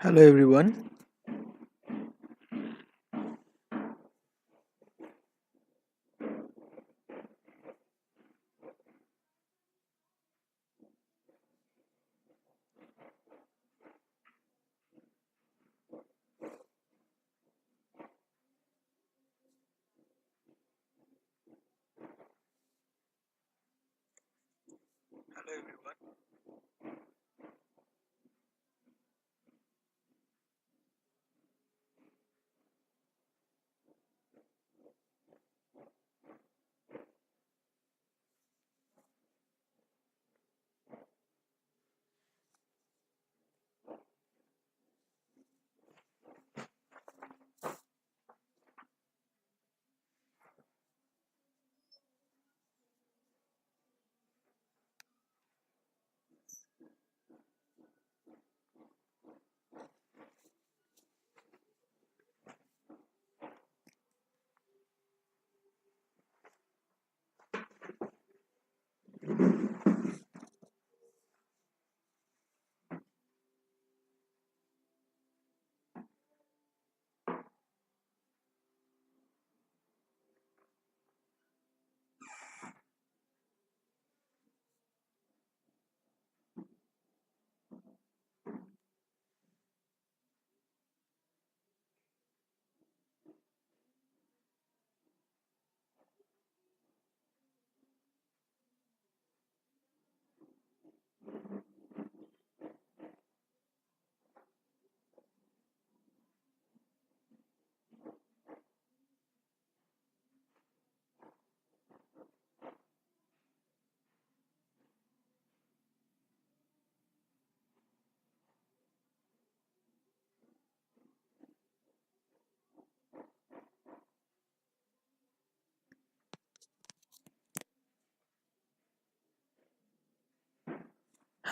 Hello everyone. Hello everyone.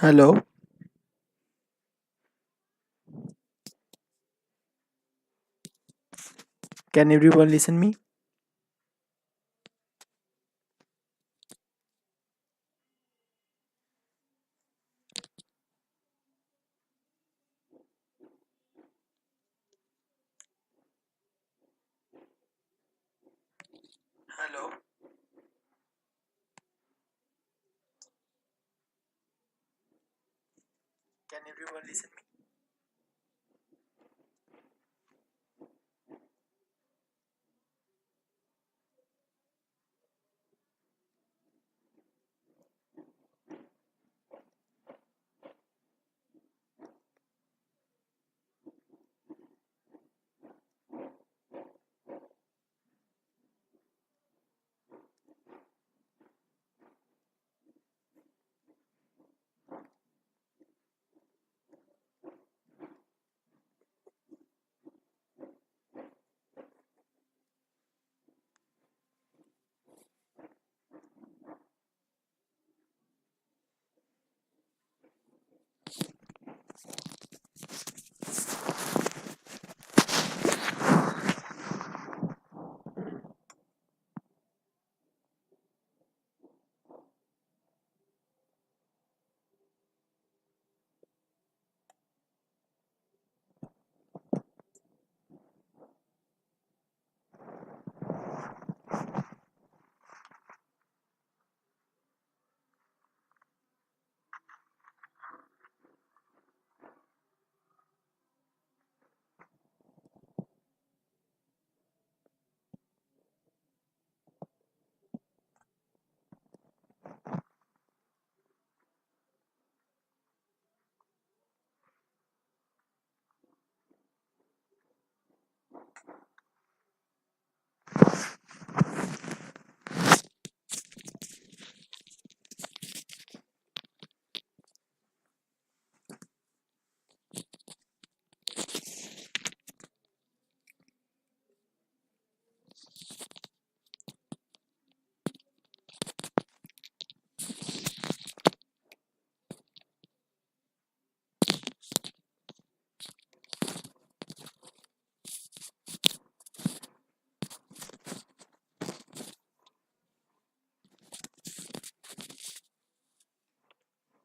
Hello. Can everyone listen me? Hello. Can everyone listen me?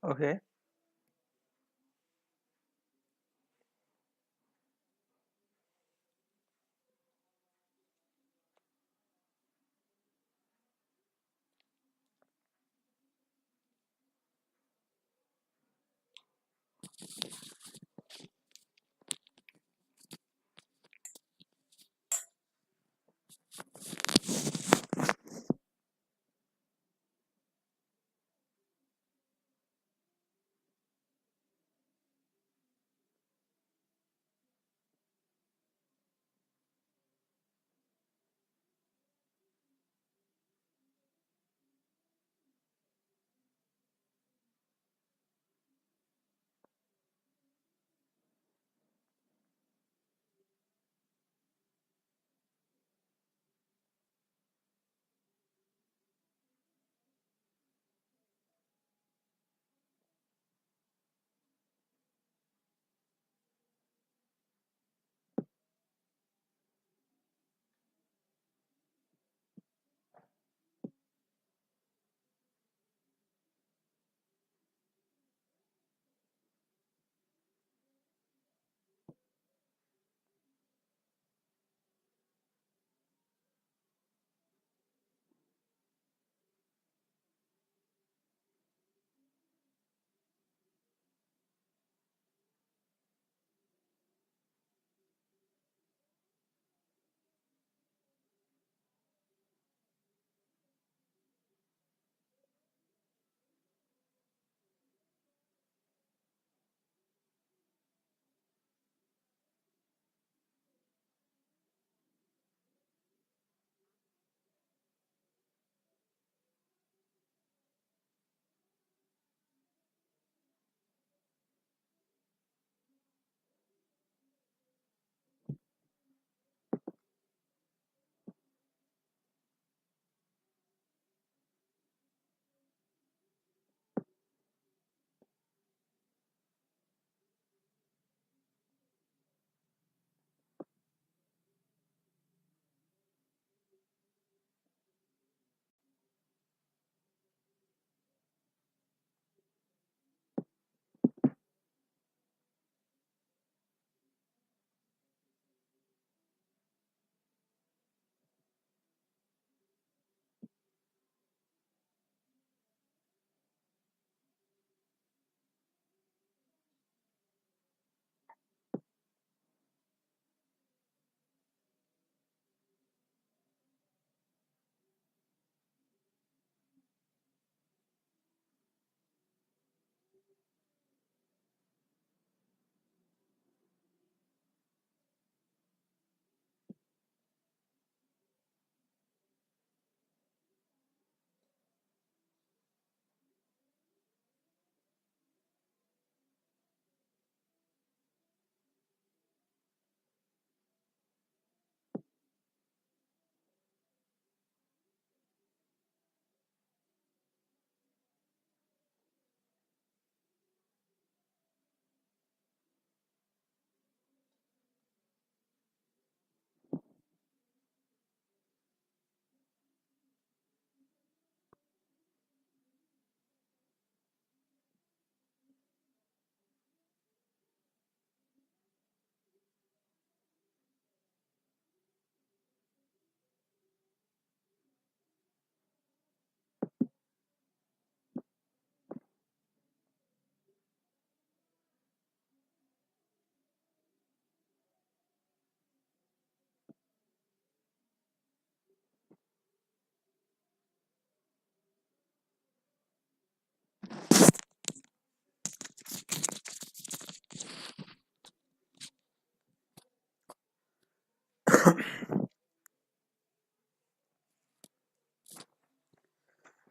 Okay.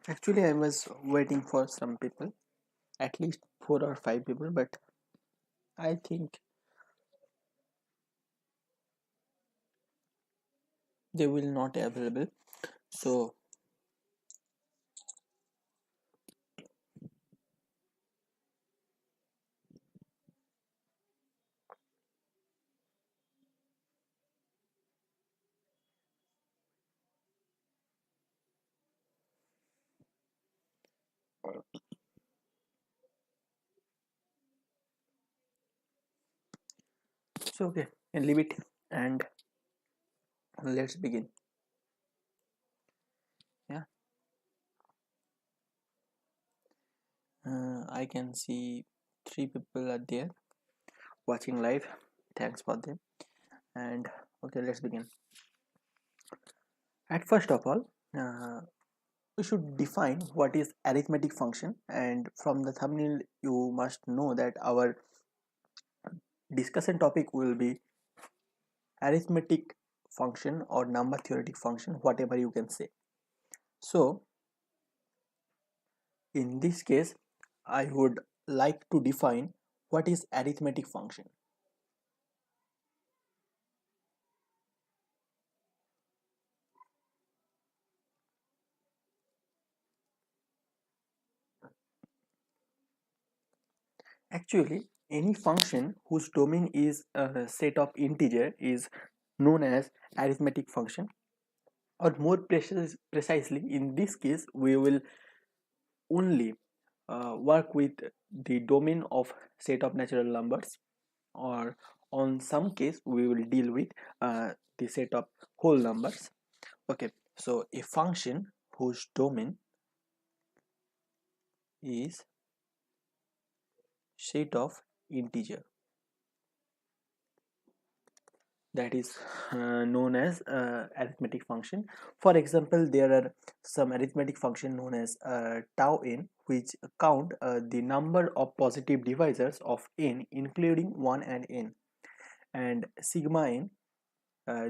Actually, I was waiting for some people, at least 4 or 5 people, but I think they will not available. So okay, and leave it and let's begin. Yeah, I can see 3 people are there watching live. Thanks for them. And okay, let's begin. At first of all, we should define what is arithmetic function, and from the thumbnail you must know that our discussion topic will be arithmetic function or number theoretic function, whatever you can say. So in this case I would like to define what is arithmetic function. Actually, any function whose domain is a set of integer is known as arithmetic function, or more precisely in this case we will only work with the domain of set of natural numbers, or on some case we will deal with the set of whole numbers. Okay, so a function whose domain is set of integer, that is known as arithmetic function. For example, there are some arithmetic function known as tau n, which count the number of positive divisors of n including 1 and n, and sigma n,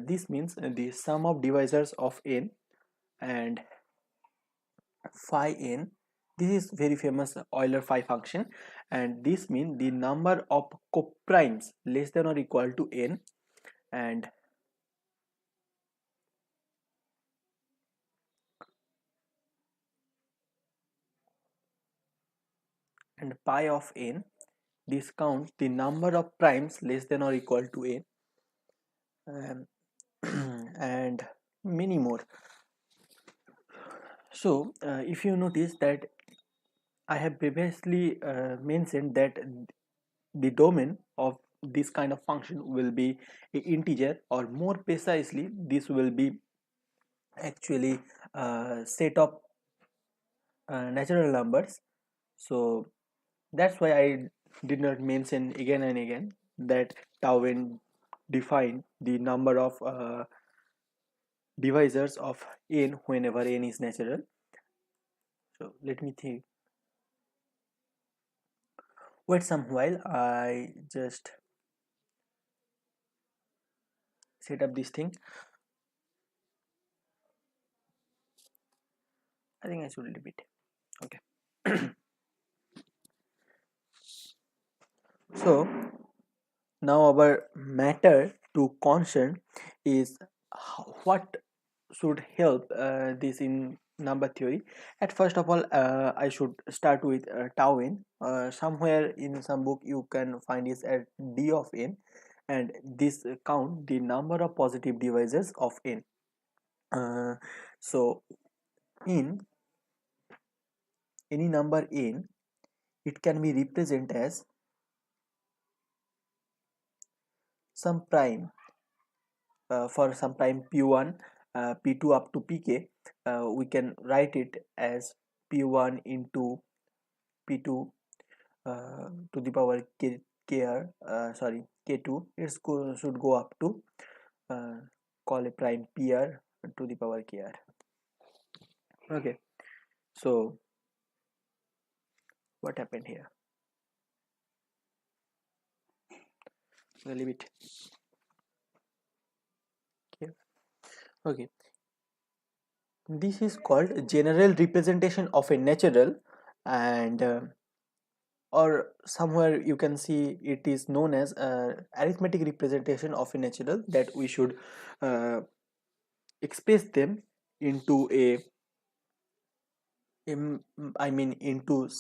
this means the sum of divisors of n, and phi n, this is very famous Euler phi function, and this means the number of coprimes less than or equal to n, and pi of n, this counts the number of primes less than or equal to n, and many more. So if you notice that I have previously mentioned that the domain of this kind of function will be an integer, or more precisely this will be actually a set of natural numbers. So that's why I did not mention again and again that tau n define the number of divisors of n whenever n is natural. So let me think. Wait some while, I just set up this thing. I think I should leave it. Okay. So now our matter to concern is what should help this in number theory. At first of all, I should start with tau n. Somewhere in some book you can find this at d of n, and this count the number of positive divisors of n. So in any number n, it can be represented as some prime, for some prime p1, p2 up to pk. We can write it as p1 into p2 to the power kr, sorry, k2. Should go up to call a prime pr to the power kr. Okay, so what happened here? We'll leave it. Okay, this is called general representation of a natural, and or somewhere you can see it is known as arithmetic representation of a natural, that we should uh, express them into I mean into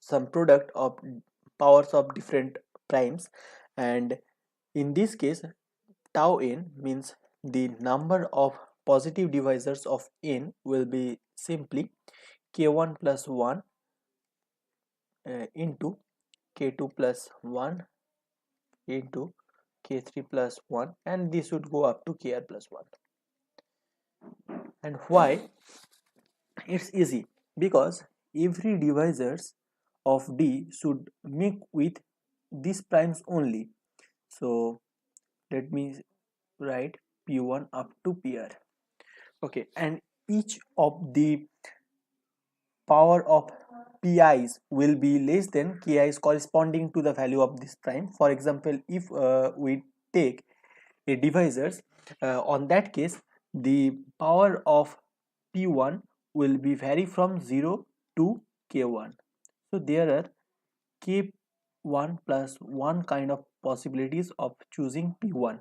some product of powers of different primes. And in this case, tau n means the number of positive divisors of n will be simply k1 plus 1 into k2 plus 1 into k3 plus 1, and this would go up to kr plus 1. And why? It's easy, because every divisors of d should make with these primes only. So let me write p1 up to pr. Okay, and each of the power of pi's will be less than ki's corresponding to the value of this prime. For example, if we take a divisors, on that case the power of p1 will be vary from 0 to k1. So there are k1 plus 1 kind of possibilities of choosing p1.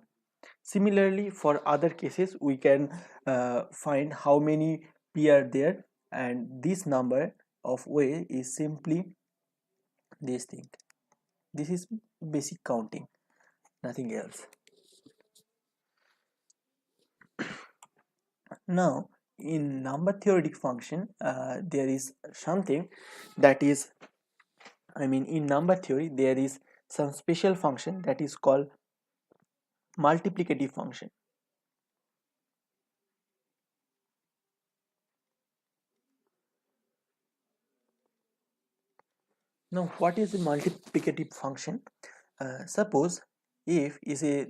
Similarly, for other cases we can find how many p are there, and this number of way is simply this thing. This is basic counting, nothing else. Now, in number theoretic function, there is something that is, I mean, in number theory, there is some special function that is called multiplicative function. Now, what is a multiplicative function? Suppose if is a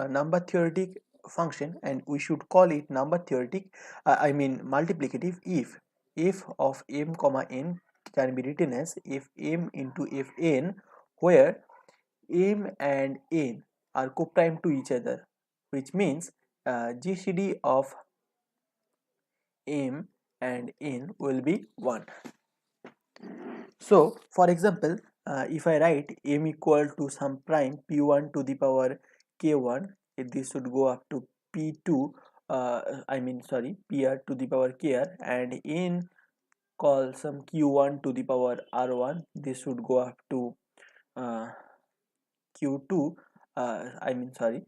number theoretic function, and we should call it number theoretic, I mean multiplicative, if f of m comma n can be written as f m into f n, where m and n are co-prime to each other, which means GCD of m and n will be 1. So for example, if I write m equal to some prime p1 to the power k1, this should go up to p2, I mean sorry, pr to the power kr, and n call some q1 to the power r1, this should go up to uh, q2, I mean sorry,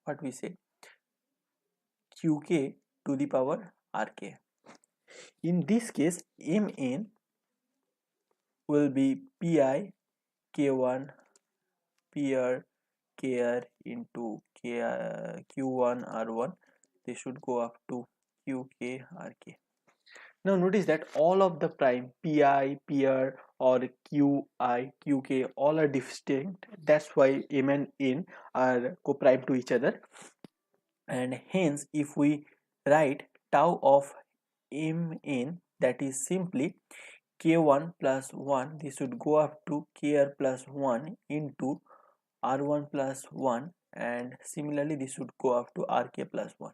what we say, qk to the power rk. In this case, mn will be pi k1 pr kr into q1 r1, they should go up to qk rk. Now notice that all of the prime pi, pr or qi, qk all are distinct, that's why m and n are co-prime to each other, and hence if we write tau of mn, that is simply k1 plus 1, this should go up to kr plus 1 into r1 plus 1, and similarly this should go up to rk plus 1.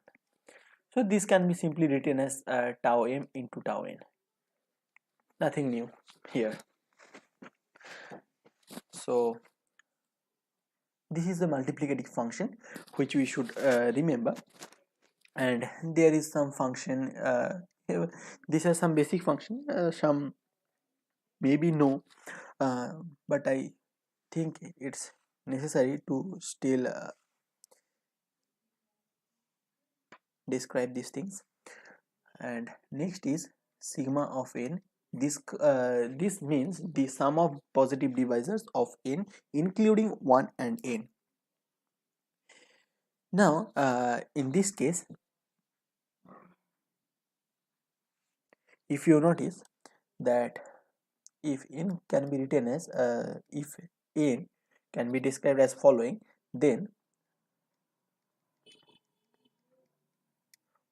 So this can be simply written as tau m into tau n, nothing new here. So this is the multiplicative function which we should remember. And there is some function, these are some basic function, some maybe no, but I think it's necessary to still describe these things. And next is sigma of n. This means the sum of positive divisors of n including 1 and n. Now in this case, if you notice that if n can be written as if n can be described as following, then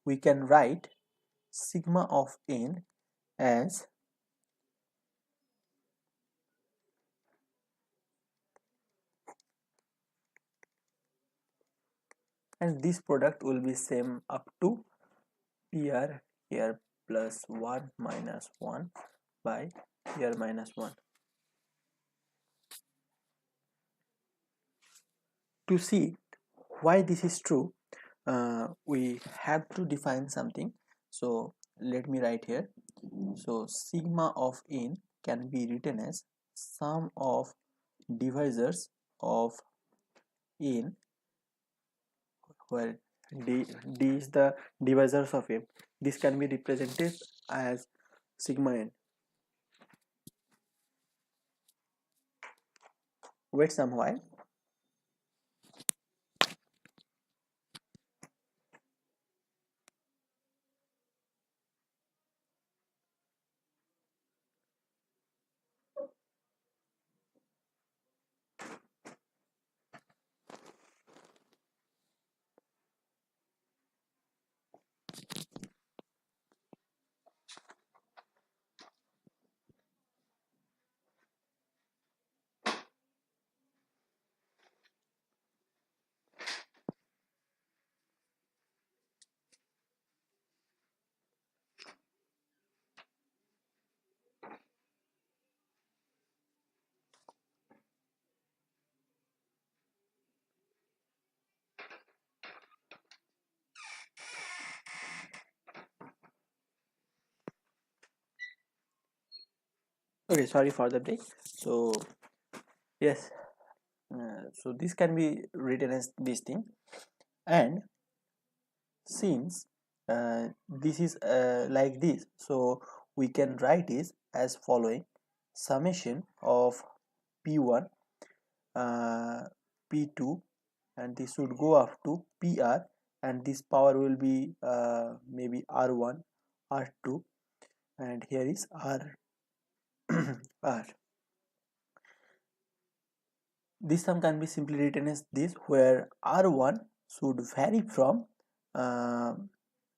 we can write sigma of n as and this product will be same up to PR here plus 1 minus 1 by here minus 1. To see why this is true, we have to define something. So let me write here. So sigma of n can be written as sum of divisors of n, where d is the divisors of m. This can be represented as sigma n. Wait some while. Okay, sorry for the break. So yes, so this can be written as this thing, and since this is like this, so we can write it as following: summation of p1, p2, and this should go up to pr, and this power will be maybe r1, r2, and here is r. r. This sum can be simply written as this, where r1 should vary from uh,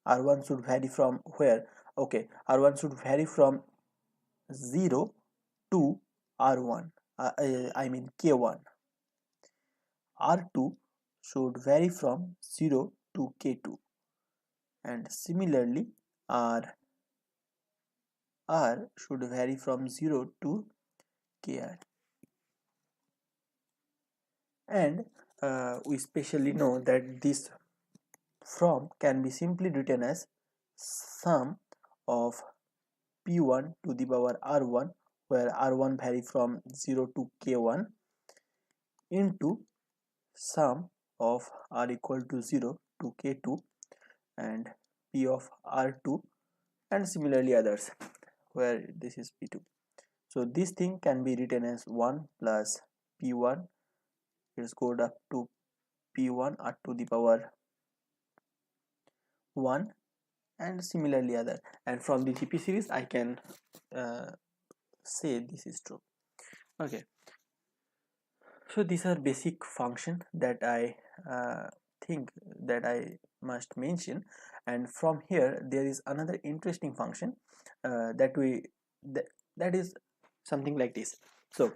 r1 should vary from where, okay, r1 should vary from 0 to r1, I mean k1. r2 should vary from 0 to k2, and similarly r should vary from 0 to kr. And we specially know that this from can be simply written as sum of p1 to the power r1, where r1 vary from 0 to k1, into sum of r equal to 0 to k2 and p of r2, and similarly others where this is p2. So this thing can be written as 1 plus p1, it's go up to p1 r to the power 1, and similarly other, and from the GP series I can say this is true. Okay, so these are basic function that I think that I must mention, and from here there is another interesting function that we that is something like this. So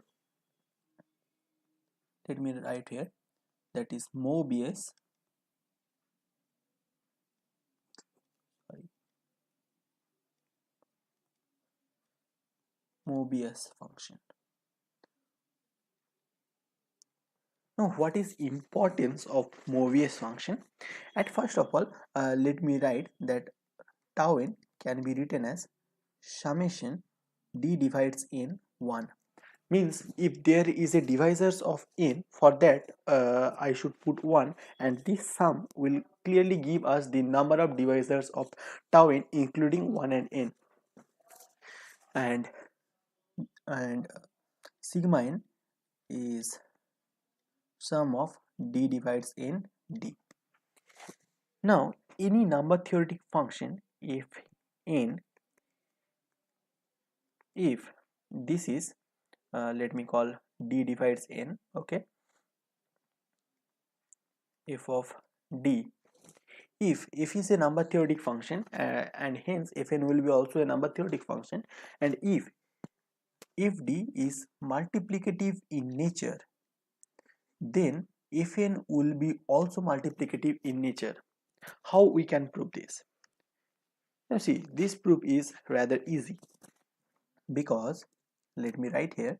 let me write here, that is Mobius, sorry, Mobius function. Now, what is importance of Mobius function? At first of all, let me write that tau n can be written as summation d divides n 1. Means if there is a divisors of n, for that I should put 1, and this sum will clearly give us the number of divisors of tau n including 1 and n, and sigma n is sum of d divides n d. Now any number theoretic function, if n, if this is let me call d divides n, okay, f of d, if is a number theoretic function, and hence fn will be also a number theoretic function, and if d is multiplicative in nature, then Fn will be also multiplicative in nature. How we can prove this? Now see, this proof is rather easy, because let me write here.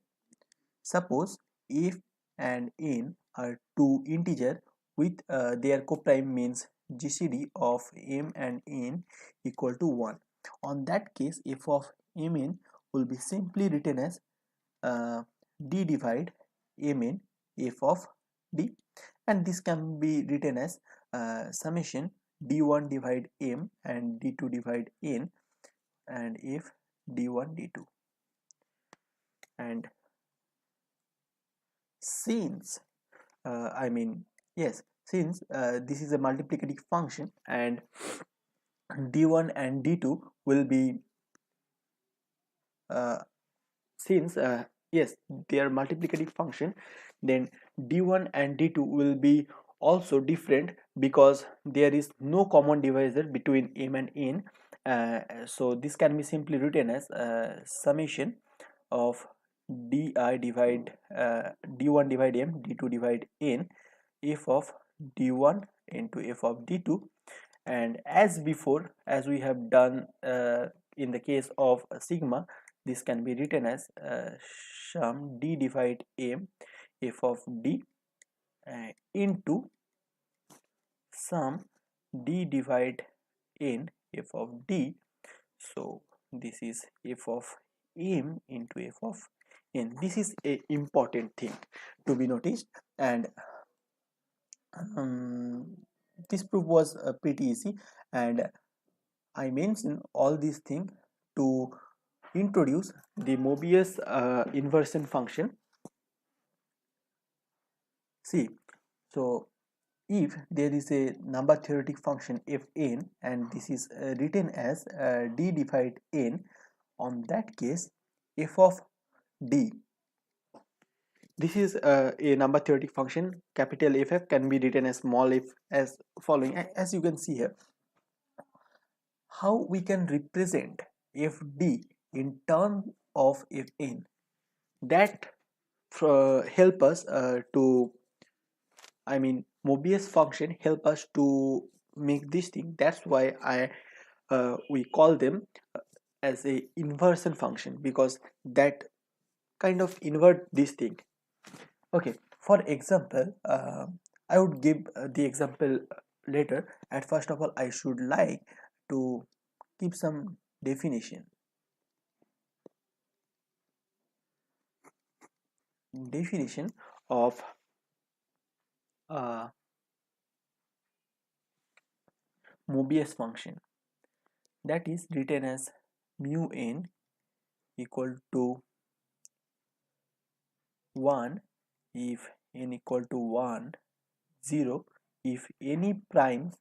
Suppose if and n are two integer with their coprime, means GCD of m and n equal to 1. On that case, f of mn will be simply written as d divide mn f of d, and this can be written as summation d1 divide m and d2 divide n, and if d1 d2. And since I mean, yes, since this is a multiplicative function and d1 and d2 will be uh, since yes, they are multiplicative function, then d1 and d2 will be also different, because there is no common divisor between m and n. So this can be simply written as summation of di divide d1 divide m, d2 divide n, f of d1 into f of d2. And as before, as we have done in the case of sigma, this can be written as sum d divide m f of d into sum d divide n f of d. So this is f of m into f of n. This is a important thing to be noticed, and this proof was pretty easy, and I mentioned all these things to introduce the Mobius inversion function. See, so if there is a number theoretic function fn, and this is written as d divide n, on that case f of d, this is a number theoretic function, capital Ff can be written as small f as following. As you can see here, how we can represent fd in terms of fn, that help us to, I mean, Mobius function help us to make this thing. That's why we call them as a inversion function, because that kind of invert this thing. Okay, for example, I would give the example later. At first of all, I should like to give some definition of uh, Mobius function, that is written as mu n equal to 1 if n equal to 1, 0 if any prime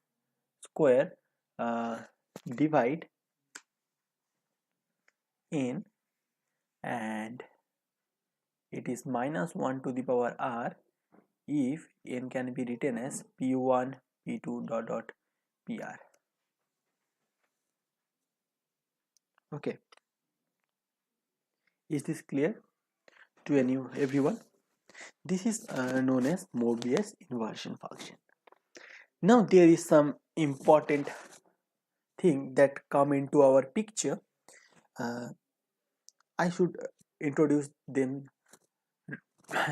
square divide n, and it is minus 1 to the power r if n can be written as p1 p2 dot dot pr. Okay, is this clear to everyone? This is known as Mobius inversion function. Now there is some important thing that come into our picture. I should introduce them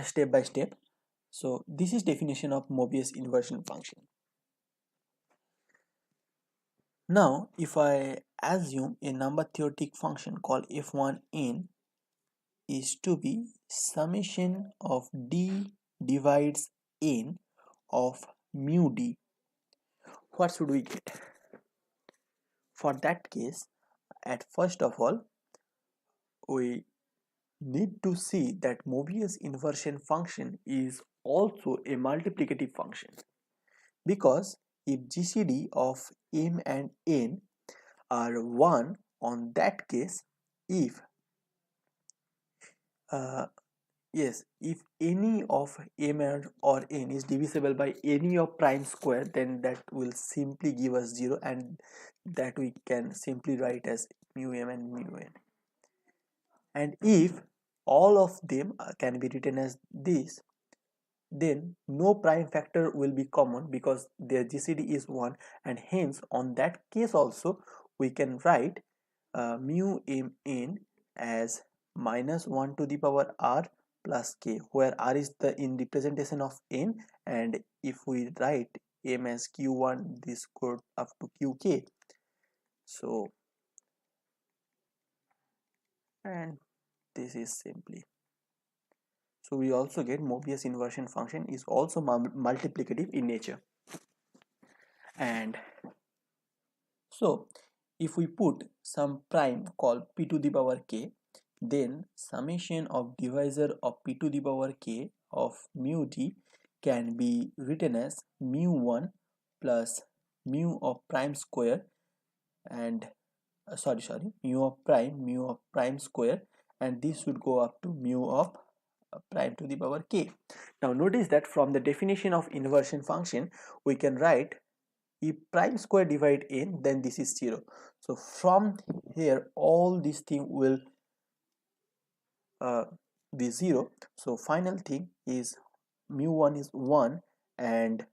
step by step. So this is definition of Mobius inversion function. Now if I assume a number theoretic function called f1n is to be summation of d divides n of mu d, what should we get? For that case, at first of all, we need to see that Mobius inversion function is also a multiplicative function, because if GCD of m and n are 1, on that case, if yes, if any of m or n is divisible by any of prime square, then that will simply give us 0, and that we can simply write as mu m and mu n. And if all of them can be written as this, then no prime factor will be common because their GCD is 1, and hence on that case also we can write mu m n as minus 1 to the power r plus k, where r is the in representation of n, and if we write m as q1, this goes up to qk. So, and this is simply, so we also get Mobius inversion function is also multiplicative in nature. And so if we put some prime called p to the power k, then summation of divisor of p to the power k of mu d can be written as mu1 plus mu of prime square, and mu of prime square, and this should go up to mu of prime to the power k. Now notice that from the definition of inversion function we can write if prime square divide n, then this is 0. So from here all these thing will be 0. So final thing is mu1 is 1, and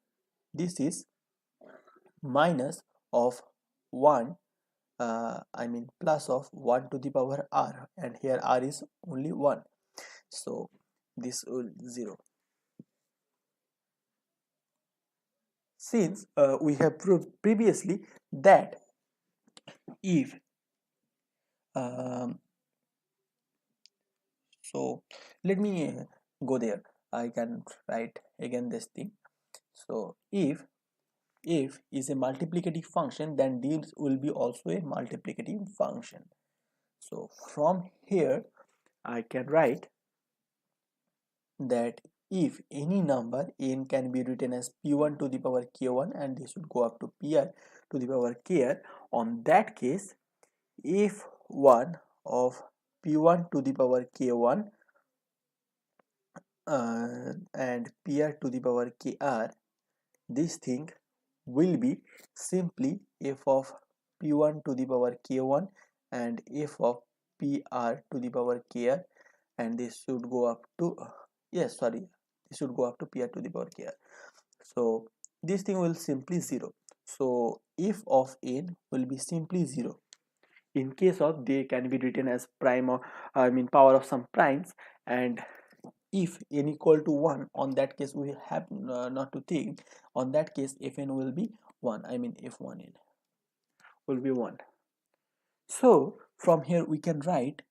this is minus of 1, I mean plus of 1 to the power r, and here r is only 1, so this will 0. Since we have proved previously that if so let me go there, I can write again this thing. So if is a multiplicative function, then this will be also a multiplicative function. So from here I can write that if any number n can be written as p1 to the power k1, and this would go up to pi to the power kr, on that case if one of p1 to the power k1 and pi to the power kr, this thing will be simply f of p1 to the power k1 and f of pr to the power kr, and this should go up to this should go up to pr to the power kr. So this thing will simply 0. So f of n will be simply 0 in case of they can be written as prime, or I mean power of some primes, and if n equal to 1, on that case we have not to think, on that case fn will be 1, I mean f1n will be 1. So from here we can write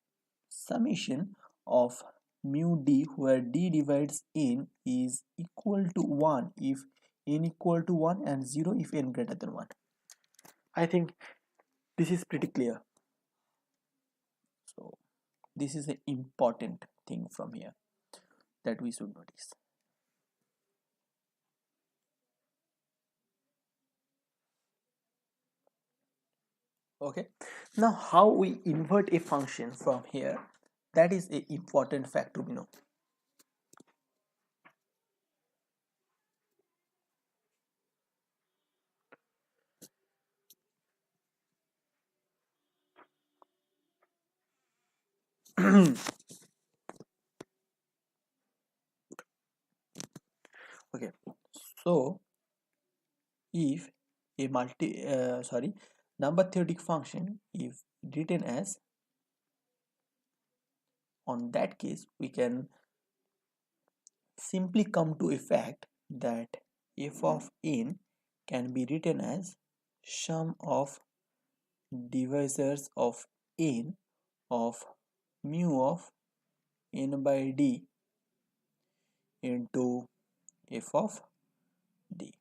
summation of mu d, where d divides n is equal to 1 if n equal to 1 and 0 if n greater than 1. I think this is pretty clear. So this is an important thing from here that we should notice. Okay, now how we invert a function from here, that is an important fact to be known. Okay, so if a number theoretic function is written as, on that case we can simply come to a fact that f of n can be written as sum of divisors of n of mu of n by d into f of d.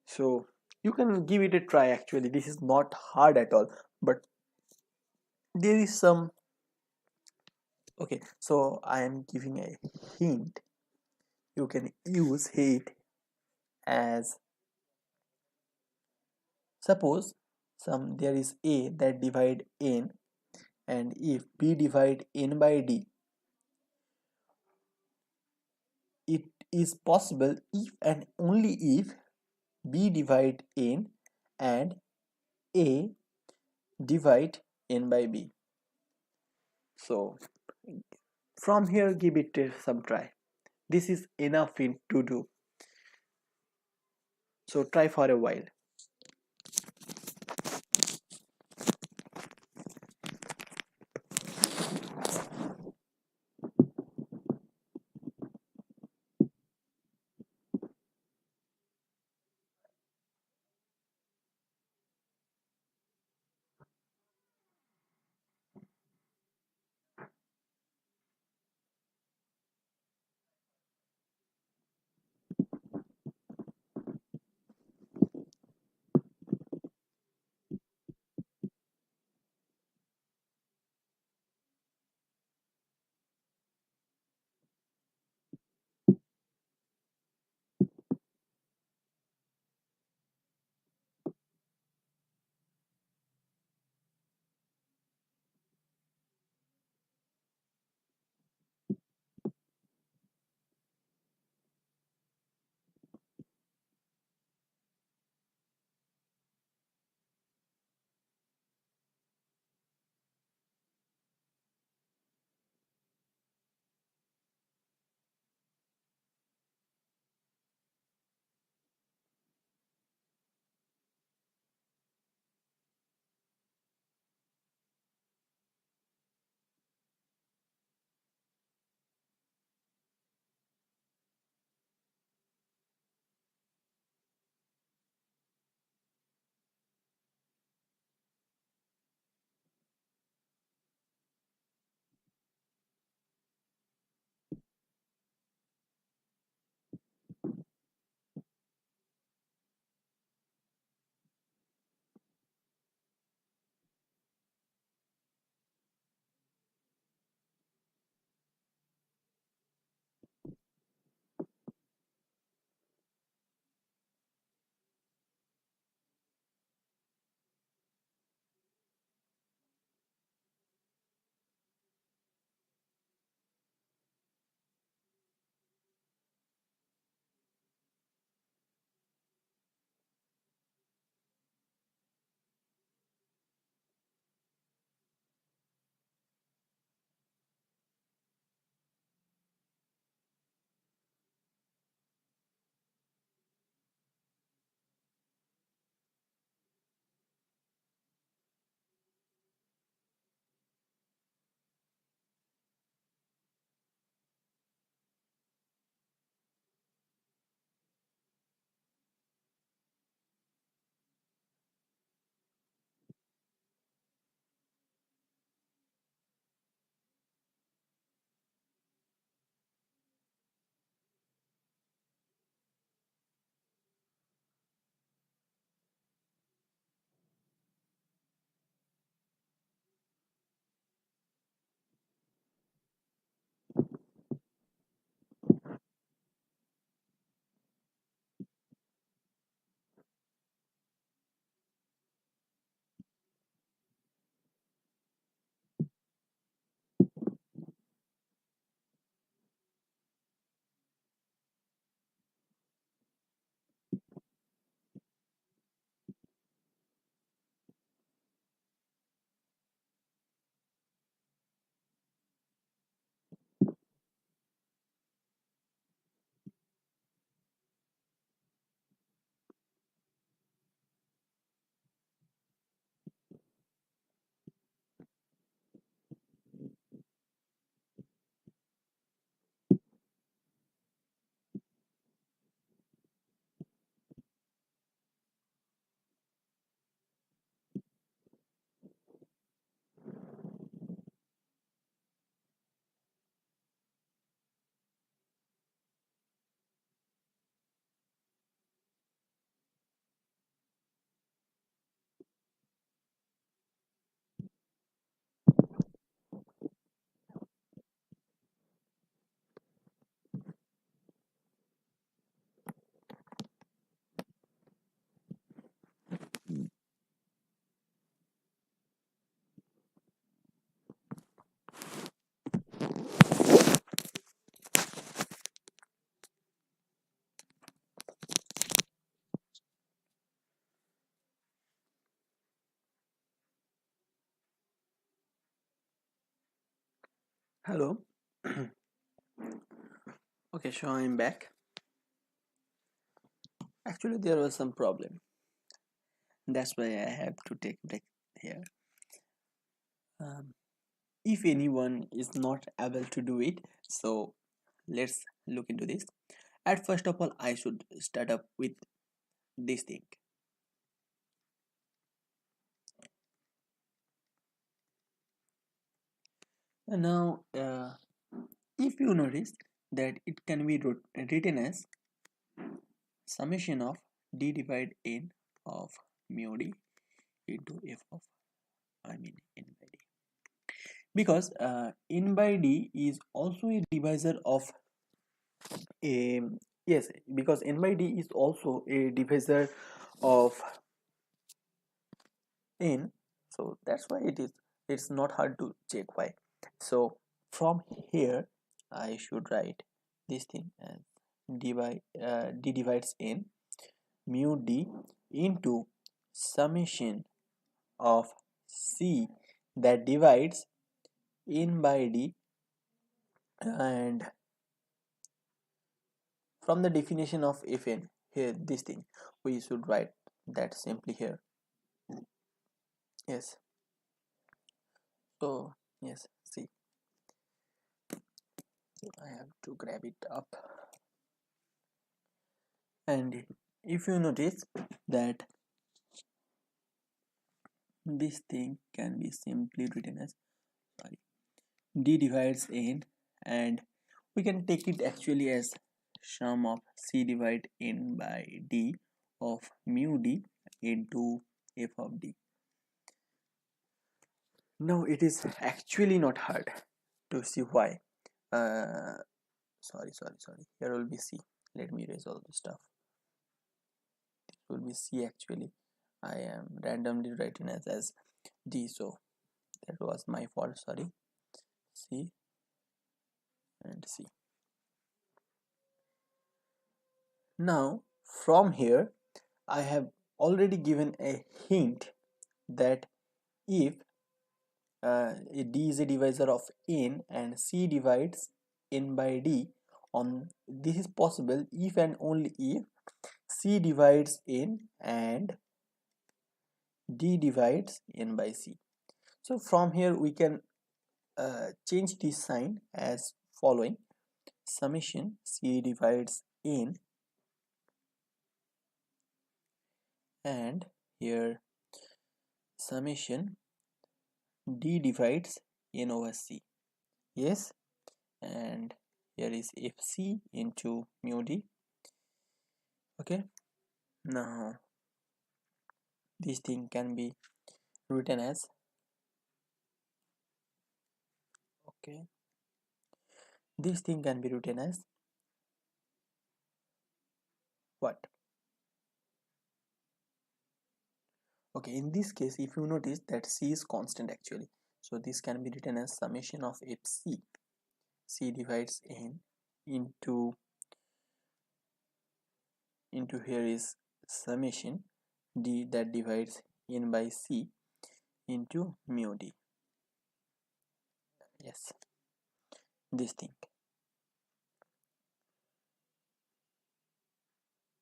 So you can give it a try. Actually this is not hard at all, but there is some, okay, so I am giving a hint. You can use it as, suppose there is a that divide n, and if b divide n by d, it is possible if and only if b divide n and a divide n by b. So from here give it some try. This is enough to do. So try for a while. Hello. Okay, so I'm back. Actually, there was some problem. That's why I have to take break here. Um, if anyone is not able to do it, so let's look into this. At first of all, I should start up with this thing. And now, if you notice that it can be written as summation of d divide n of mu d into f of n by d, because n by d is also a divisor of a, yes, because n by d is also a divisor of n, so that's why it's not hard to check why. So from here I should write this thing as d divides n mu d into summation of c that divides n by d, and from the definition of fn, here this thing we should write that simply here. Yes, so yes, see, I have to grab it up. And if you notice that this thing can be simply written as, sorry, d divides n, and we can take it actually as sum of c divide n by d of mu d into f of d. Now it is actually not hard to see why. Sorry, here will be c. Let me erase all the stuff. It will be c actually. I am randomly writing as d, so that was my fault, sorry. C and C. Now from here I have already given a hint that if d is a divisor of n and c divides n by d, on this is possible if and only if c divides n and d divides n by c. So from here we can change this sign as following: summation c divides n, and here summation d divides n over c. Yes, and here is fc into mu d. Okay, now this thing can be written as, okay, this thing can be written as what? Okay, in this case if you notice that c is constant actually, so this can be written as summation of fc, c divides n into here is summation d that divides n by c into mu d. Yes, this thing.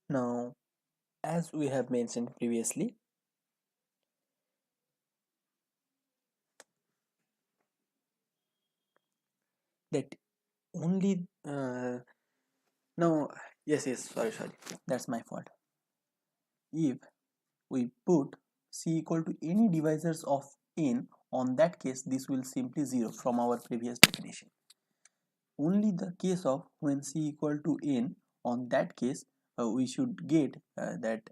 Now as we have mentioned previously, that only now, yes, sorry, that's my fault. If we put c equal to any divisors of n, on that case this will simply 0 from our previous definition. Only the case of when c equal to n, on that case we should get that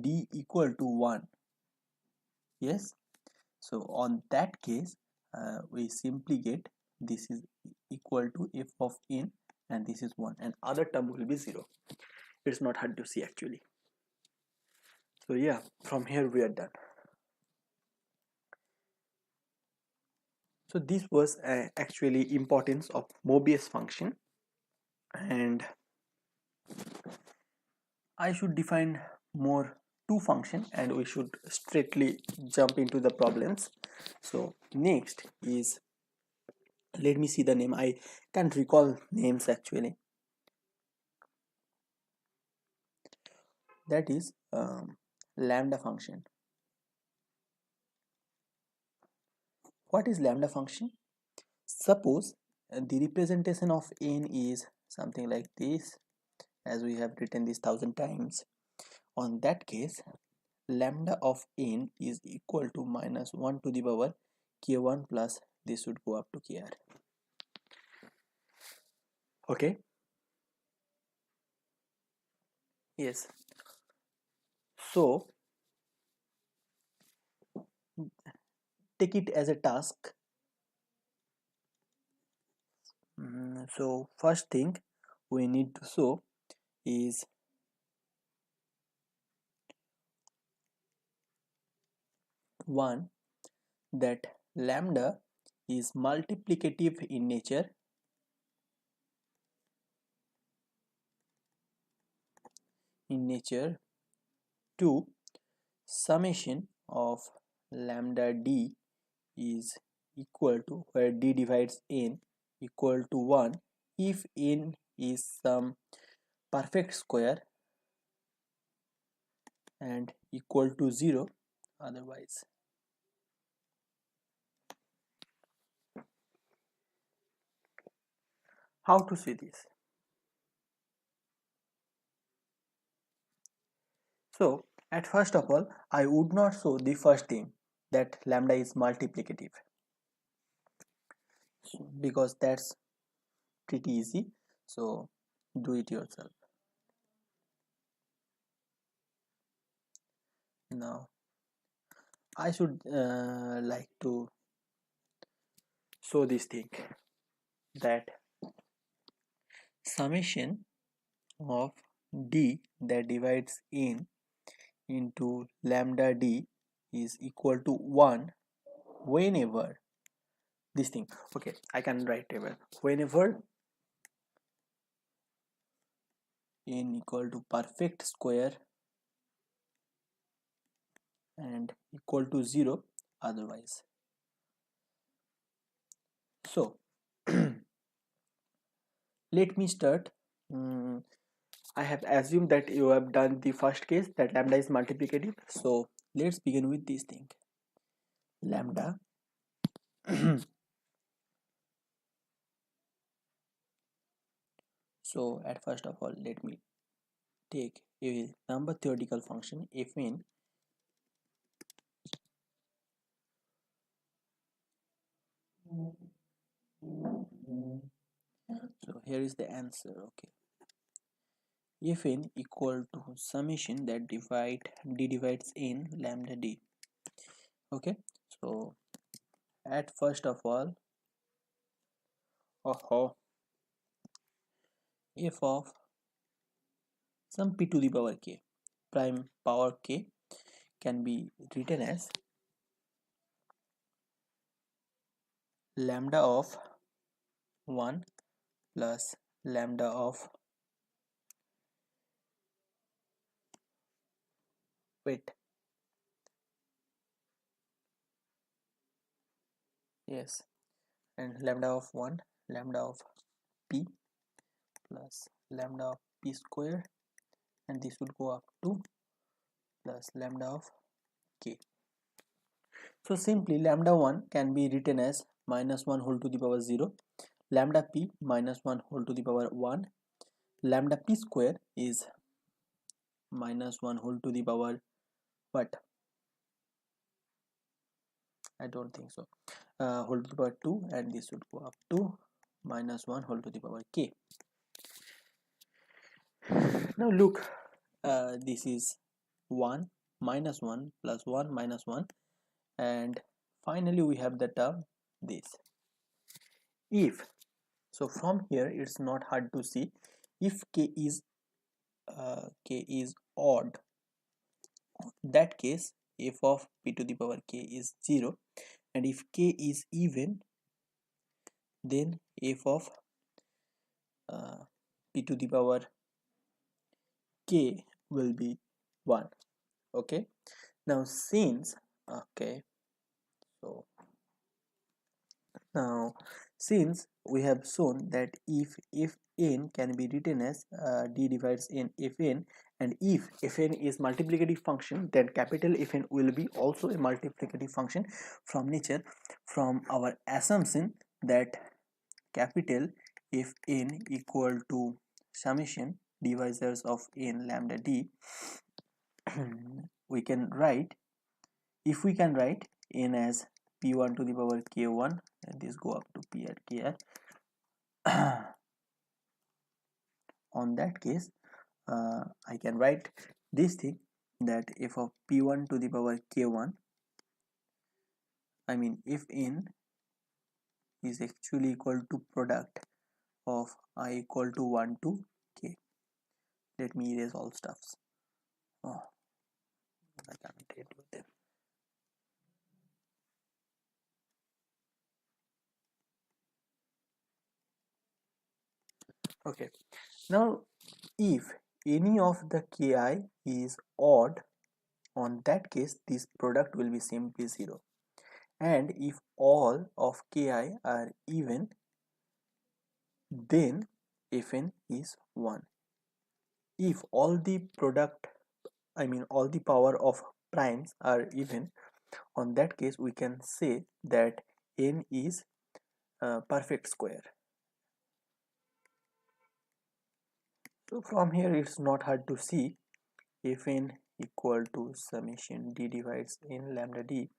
d equal to 1. Yes, so on that case we simply get this is equal to f of n and this is 1, and other term will be 0. It's not hard to see actually. So yeah, from here we are done. So this was actually importance of Mobius function, and I should define more two function and we should straightly jump into the problems. So next is, let me see the name, I can't recall names actually. that is lambda function. What is lambda function? Suppose the representation of n is something like this, as we have written this 1000 times. On that case, lambda of n is equal to minus 1 to the power k1 plus this should go up to kr. Okay, yes, so take it as a task. So first thing we need to show is one, that lambda is multiplicative in nature. Two, summation of lambda d is equal to, where d divides n, equal to 1 if n is some perfect square and equal to 0 otherwise. How to see this? So at first of all, I would not show the first thing, that lambda is multiplicative, because that's pretty easy, so do it yourself. Now I should like to show this thing, that summation of d that divides n into lambda d is equal to 1 whenever this thing, okay, I can write table, whenever n equal to perfect square and equal to 0 otherwise. So let me start. I have assumed that you have done the first case, that lambda is multiplicative, so let's begin with this thing, lambda so at first of all, let me take a number theoretical function fn. So here is the answer. Okay, fn equal to summation that d divides n lambda d. Okay, so at first of all, f of some p to the power k, prime power k, can be written as lambda of 1 plus lambda of, wait, yes, and lambda of 1, lambda of p plus lambda of p square, and this would go up to plus lambda of k. So simply lambda 1 can be written as minus 1 whole to the power 0, lambda p minus 1 whole to the power 1, lambda p square is minus 1 whole to the power what, I don't think so, whole to the power 2, and this would go up to minus 1 whole to the power k. Now look, this is 1 minus 1 plus 1 minus 1, and finally we have the term this. If, so from here it's not hard to see, if k is odd, that case f of p to the power k is 0, and if k is even, then f of p to the power k will be 1. Okay, now since, okay, so now since we have shown that if n can be written as d divides n fn, and if fn is multiplicative function, then capital Fn will be also a multiplicative function from nature, from our assumption that capital Fn equal to summation divisors of n lambda d. We can write, if we can write n as p1 to the power k1, and this go up to p at kr, on that case I can write this thing, that f of p1 to the power k1, I mean if n is actually equal to product of I equal to 1 to k. Let me erase all stuffs. Oh, I can't trade with them. Okay, now if any of the ki is odd, on that case this product will be simply 0, and if all of ki are even, then fn is 1. If all the product, I mean all the power of primes are even, on that case we can say that n is a perfect square. So from here it's not hard to see, if n equal to summation d divides n lambda d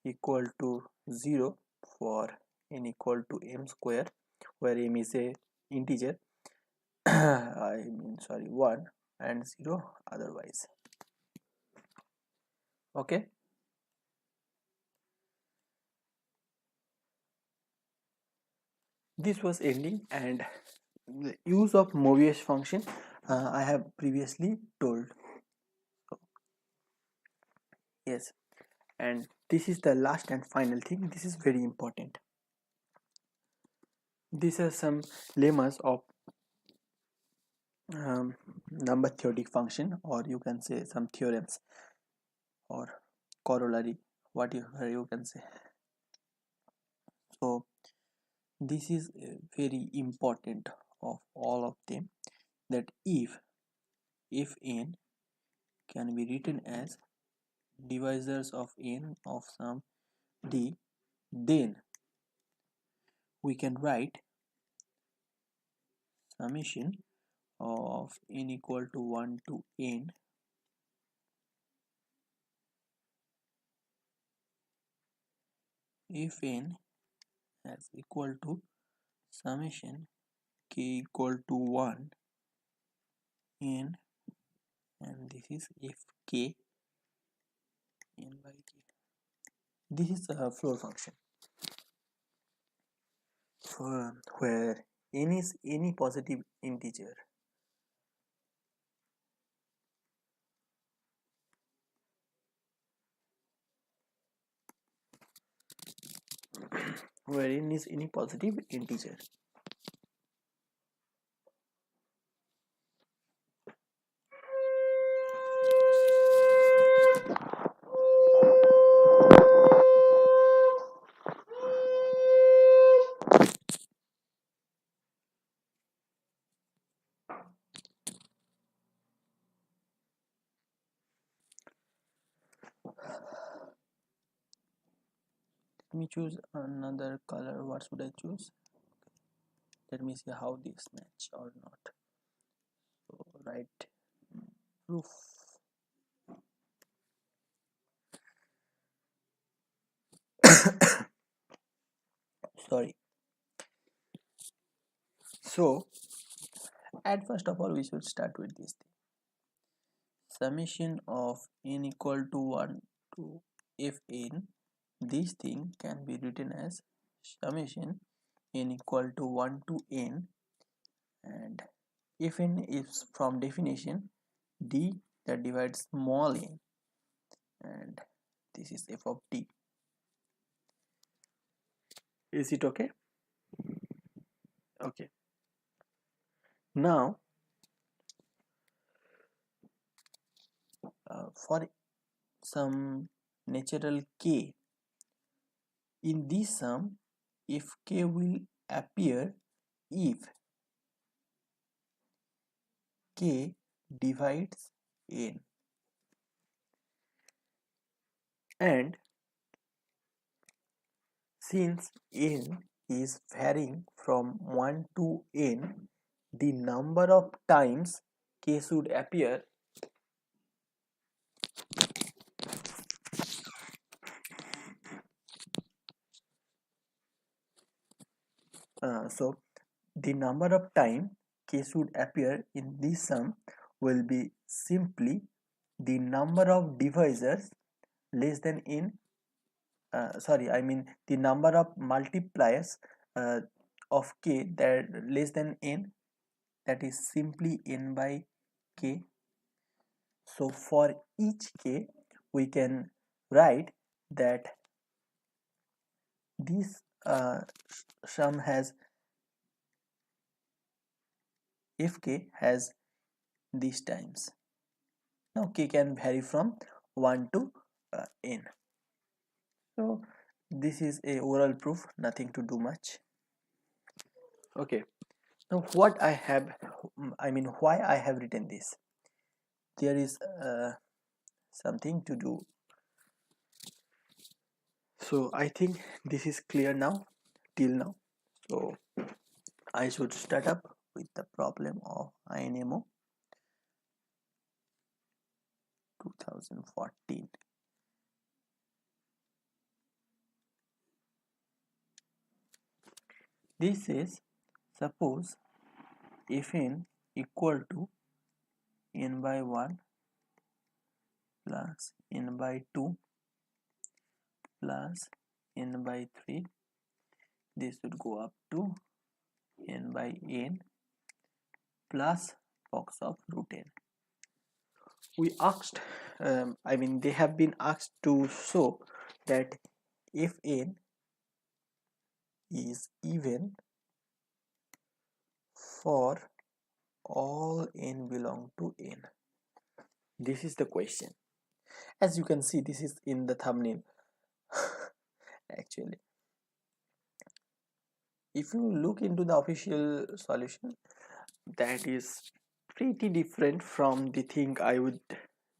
equal to 0 for n equal to m square, where m is a integer, I mean sorry 1, and 0 otherwise. Okay, this was ending, and the use of Mobius function I have previously told. So, yes, and this is the last and final thing. This is very important. These are some lemmas of number theoretic function, or you can say some theorems or corollary, whatever you can say. So this is very important of all of them, that if n can be written as divisors of n of some d, then we can write summation of n equal to 1 to n if n is equal to summation k equal to 1 n, and this is if k n by k. This is a floor function for where n is any positive integer. Where n is any positive integer. Let me choose another color. What should I choose? Let me see how this match or not. So write proof. Sorry. So at first of all we should start with this thing. Summation of n equal to 1 to fn, this thing can be written as summation n equal to 1 to n, and if n is from definition d that divides small n, and this is f of d. Is it okay? Okay, now for some natural k, in this sum if k will appear if k divides n, and since n is varying from 1 to n, the number of times k should appear so the number of time k should appear in this sum will be simply the number of divisors less than n, sorry, I mean the number of multipliers uh, of k that less than n, that is simply n by k. So for each k we can write that this sum has, if k has these times. Now k can vary from 1 to n. So this is a oral proof, nothing to do much. Okay, now what I have, I mean why I have written this, there is something to do. So I think this is clear now till now. So I should start up with the problem of INMO 2014. This is, suppose if n equal to n by 1 plus n by 2 plus n by 3, this would go up to n by n plus box of root n. We asked, I mean they have been asked to show that if n is even for all n belong to n. This is the question. As you can see, this is in the thumbnail. Actually, if you look into the official solution, that is pretty different from the thing I would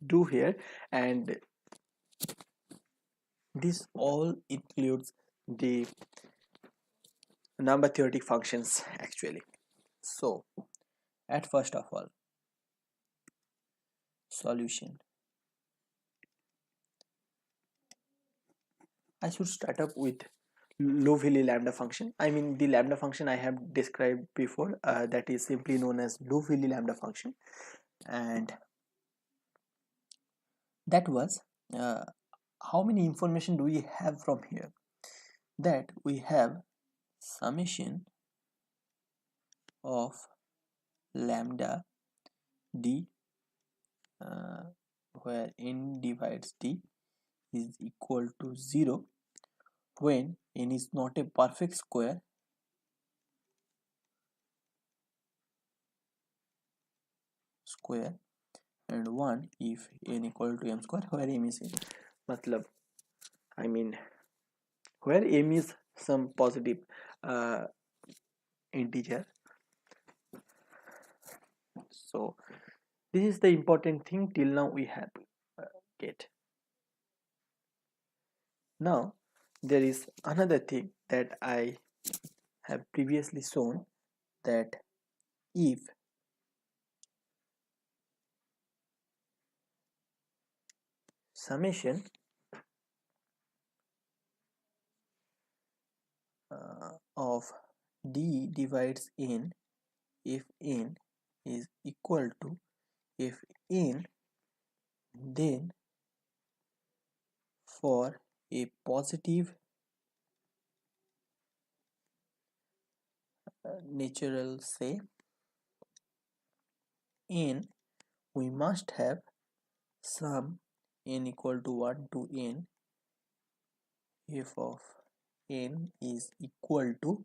do here, and this all includes the number theoretic functions actually. So at first of all, solution, I should start up with low value lambda function. I mean the lambda function I have described before, that is simply known as low value lambda function, and that was how many information do we have from here? That we have summation of lambda d, where n divides d is equal to 0 when n is not a perfect square and 1 if n equal to m square, where m is in matlab, I mean where m is some positive integer. So this is the important thing till now we have get. Now there is another thing that I have previously shown, that if summation of d divides n, if n is equal to, if n, then for a positive natural say n, we must have sum n equal to 1 to n f of n is equal to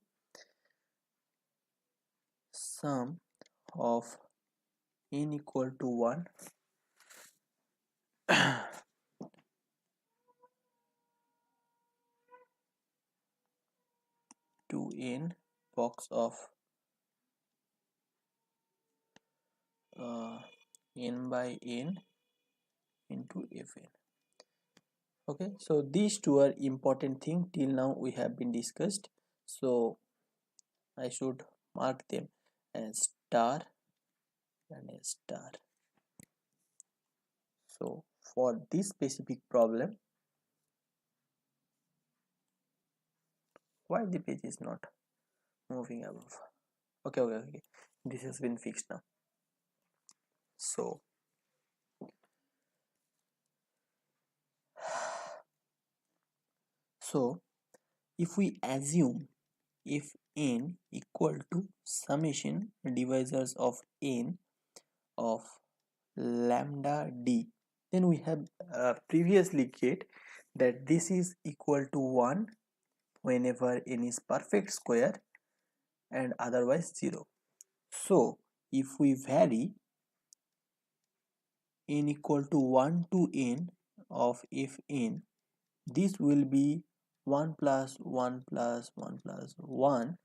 sum of n equal to 1 n box of n by n into fn. Okay, so these two are important thing till now we have been discussed, so I should mark them as star and a star. So for this specific problem, why the page is not moving above? Okay, this has been fixed now. So if we assume if n equal to summation divisors of n of lambda d, then we have previously get that this is equal to 1 whenever n is perfect square and otherwise 0. So if we vary n equal to 1 to n of fn, this will be 1 plus 1 plus 1 plus 1.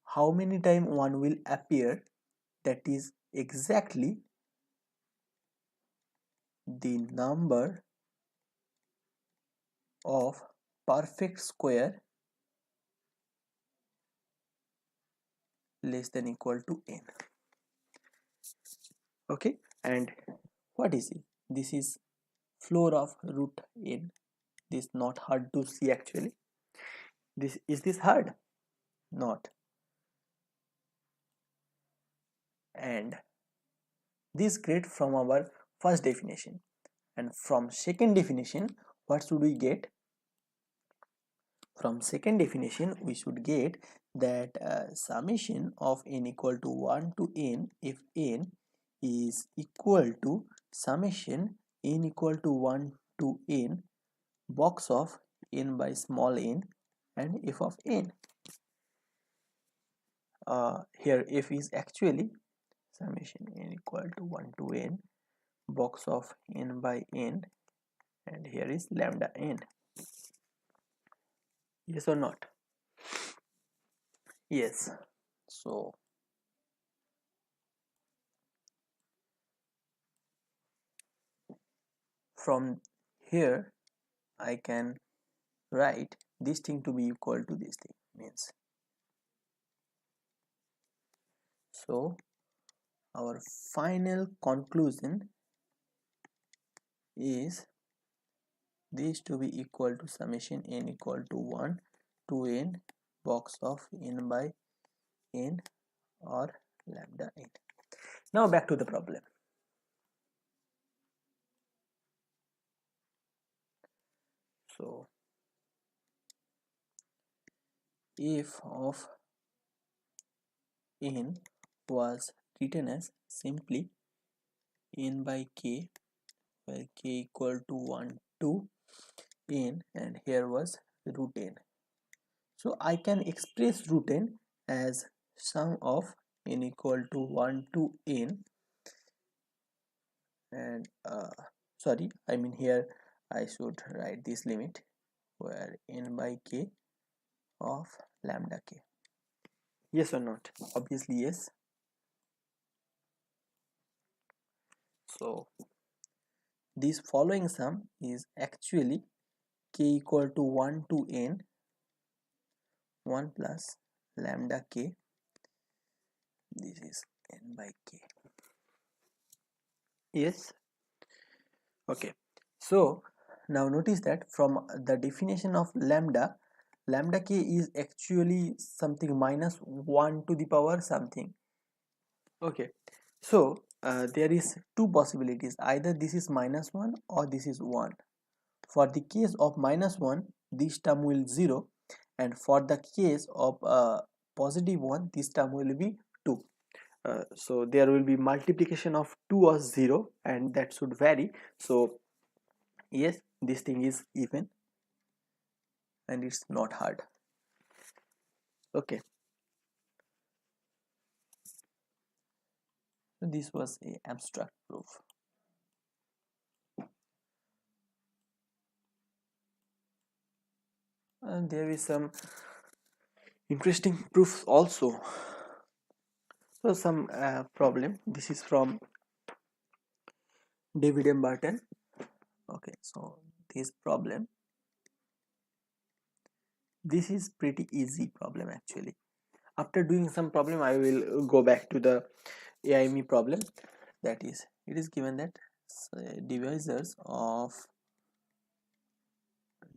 How many time 1 will appear? That is exactly the number of perfect square less than equal to n. Okay, and what is it? This is floor of root n. This is not hard to see actually. This hard? Not. And this get from our first definition, and from second definition what should we get? From second definition we should get that summation of n equal to 1 to n if n is equal to summation n equal to 1 to n box of n by small n and f of n. Here f is actually summation n equal to 1 to n box of n by n, and here is lambda n. Yes or not? Yes. So from here I can write this thing to be equal to this thing, means, so our final conclusion is this to be equal to summation n equal to 1 to n box of n by n or lambda n. Now back to the problem. So f of n was written as simply n by k, where k equal to 1 to n, and here was root n. So I can express root n as sum of n equal to 1 to n, and sorry, I mean here I should write this limit where n by k of lambda k. Yes or not? Obviously yes. So this following sum is actually k equal to 1 to n 1 plus lambda k. This is n by k. Yes. Okay, so now notice that from the definition of lambda, lambda k is actually something minus 1 to the power something. Okay, so there is two possibilities, either this is minus 1 or this is 1. For the case of minus 1, this term will 0, and for the case of positive 1, this term will be 2. So there will be multiplication of 2 or 0, and that should vary. So yes, this thing is even and it's not hard. Okay, so this was a abstract proof. And there is some interesting proofs also. So some problem, this is from David M. Barton. Okay, so this problem, this is pretty easy problem actually. After doing some problem, I will go back to the AIME problem. That is, it is given that divisors of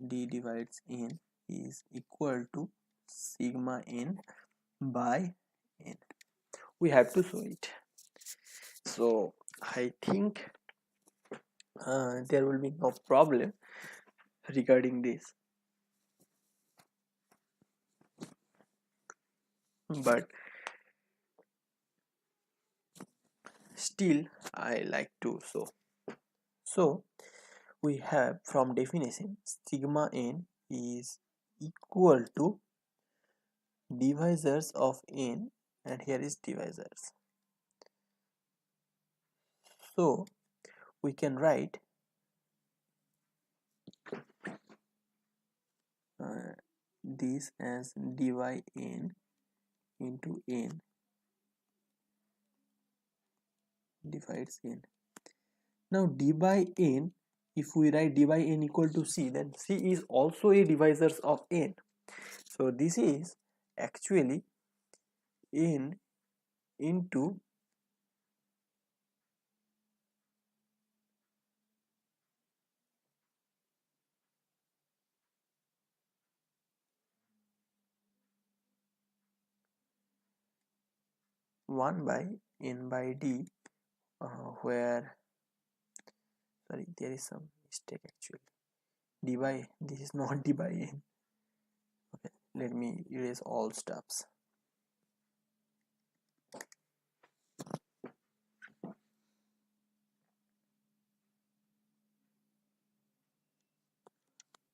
d divides n is equal to sigma n by n. We have to show it. So I think there will be no problem regarding this, but still I like to show. So we have from definition sigma n is equal to divisors of n, and here is divisors. So we can write this as dy n into n divides n. Now d by n, if we write d by n equal to c, then c is also a divisors of n. So this is actually n into 1 by n by d, where, sorry, there is some mistake actually. D by, this is not d by n. Okay, let me erase all stuffs.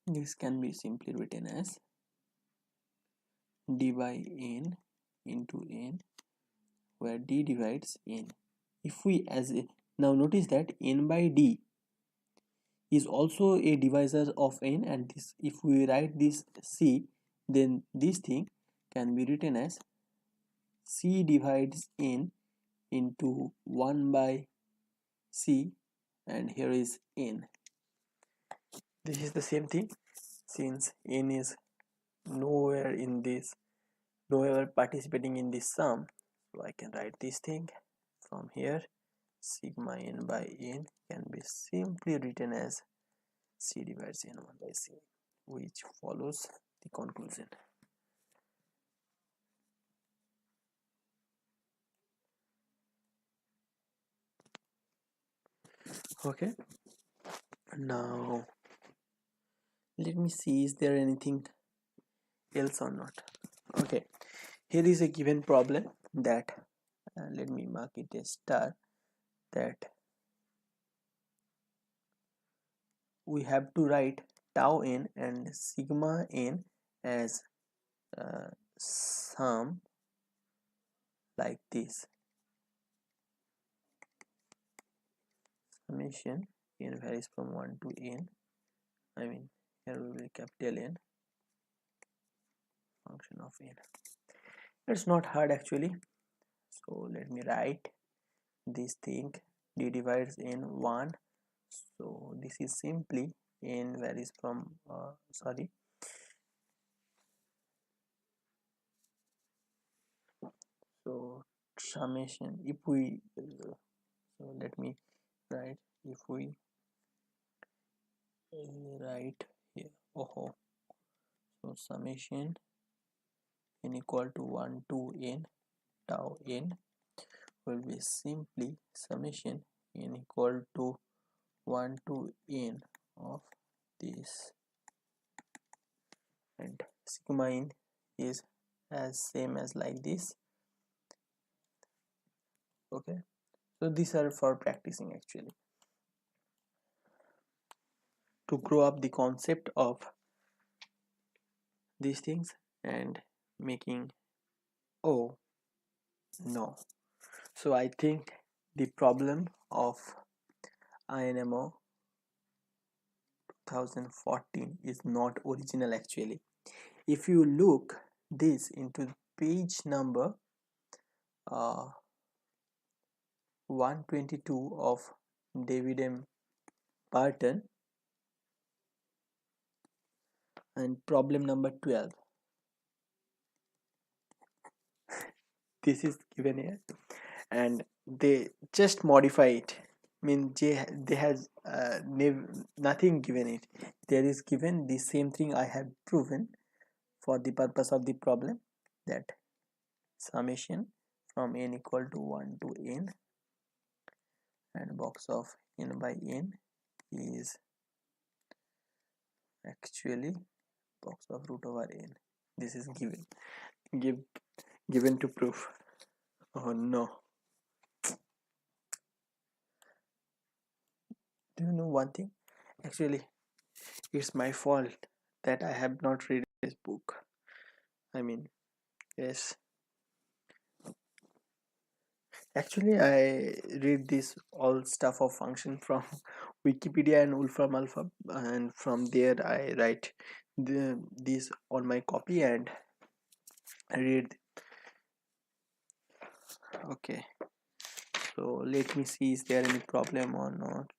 This can be simply written as d by n into n, where d divides n. If we now notice that n by d is also a divisor of n, and this, if we write this c, then this thing can be written as c divides n into 1 by c, and here is n. This is the same thing, since n is nowhere in this, nowhere participating in this sum, so I can write this thing from here. Sigma n by n can be simply written as c divides n 1 by c, which follows the conclusion. Okay, now let me see, is there anything else or not? Okay, here is a given problem that let me mark it a star, that we have to write tau n and sigma n as sum like this. Summation n varies from 1 to n, I mean here we will capital N, function of n. It's not hard actually, so let me write this thing, d divides n 1, so this is simply n varies from sorry, so summation, if we so let me write, if we write here, so summation n equal to 1 to n tau n will be simply summation n equal to 1 to n of this, and sigma n is as same as like this. Okay, so these are for practicing actually, to grow up the concept of these things and making, oh no. So I think the problem of INMO 2014 is not original actually. If you look this into page number 122 of David M. Barton, and problem number 12. This is given here, and they just modify it. Mean they has nothing given it. There is given the same thing I have proven for the purpose of the problem, that summation from n equal to 1 to n and box of n by n is actually box of root over n. This is give given to proof. Oh no. Do you know one thing? Actually, it's my fault that I have not read this book. I mean, yes. Actually, I read this all stuff of function from Wikipedia and Wolfram Alpha, and from there I write this on my copy and read. Okay, so let me see, is there any problem or not?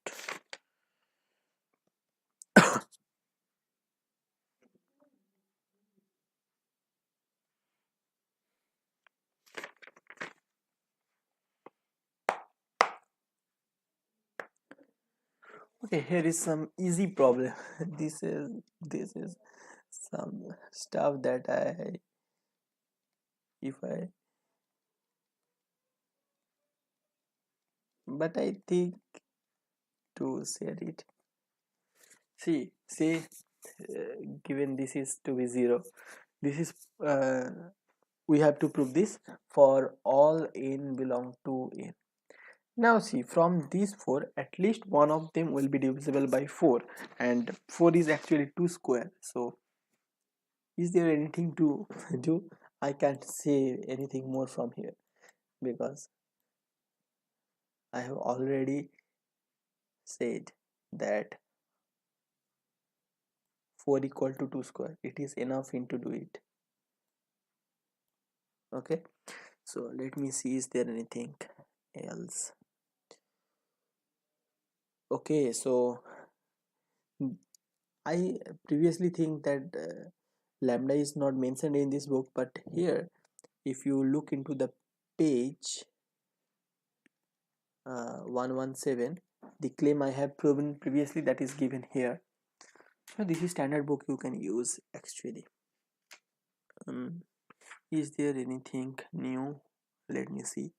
Okay, here is some easy problem. This is some stuff that if I but I think to share it. See, say given this is to be 0, this is we have to prove this for all n belong to n. Now see, from these 4, at least one of them will be divisible by 4, and 4 is actually 2 square. So is there anything to do? I can't say anything more from here, because I have already said that 4 equal to 2 square. It is enough to do it. Okay, so let me see, is there anything else? Okay, so I previously think that lambda is not mentioned in this book, but here if you look into the page 117, the claim I have proven previously, that is given here. So this is standard book you can use actually. Is there anything new? Let me see.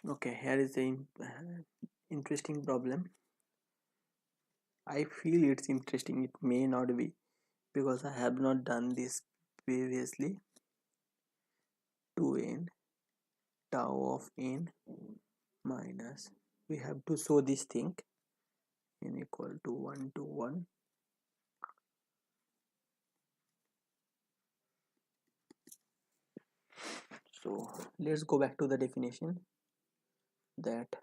Okay, here is the interesting problem. I feel it's interesting, it may not be, because I have not done this previously. 2n tau of n minus, we have to show this thing, n equal to 1 to 1. So let's go back to the definition, that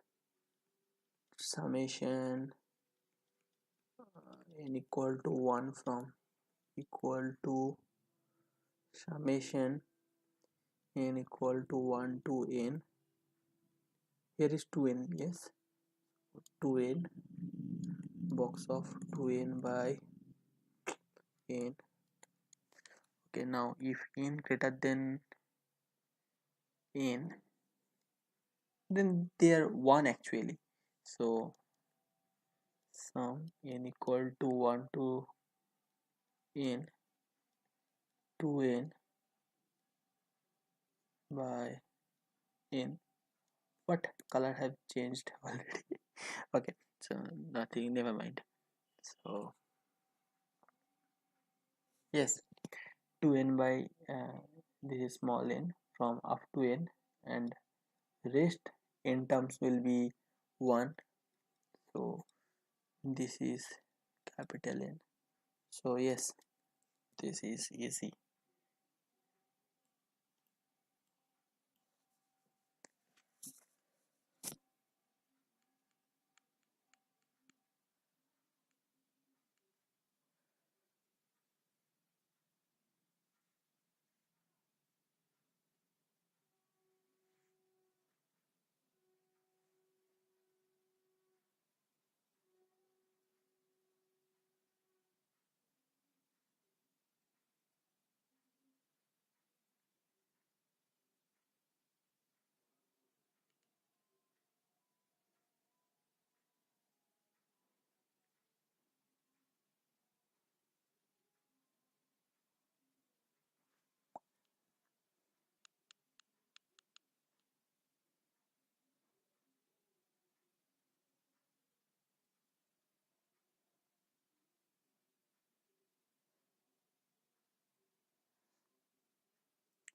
summation n equal to 1 from equal to summation n equal to 1 to n. Here is 2n, yes, 2n box of 2n by n. Okay, now if n greater than n, then they are 1 actually. So sum n equal to 1 to n 2n by n. What color have changed already? Okay, so nothing, never mind. So yes, 2n by this is small n from up to n, and rest n terms will be 1, so this is capital N. So yes, this is easy.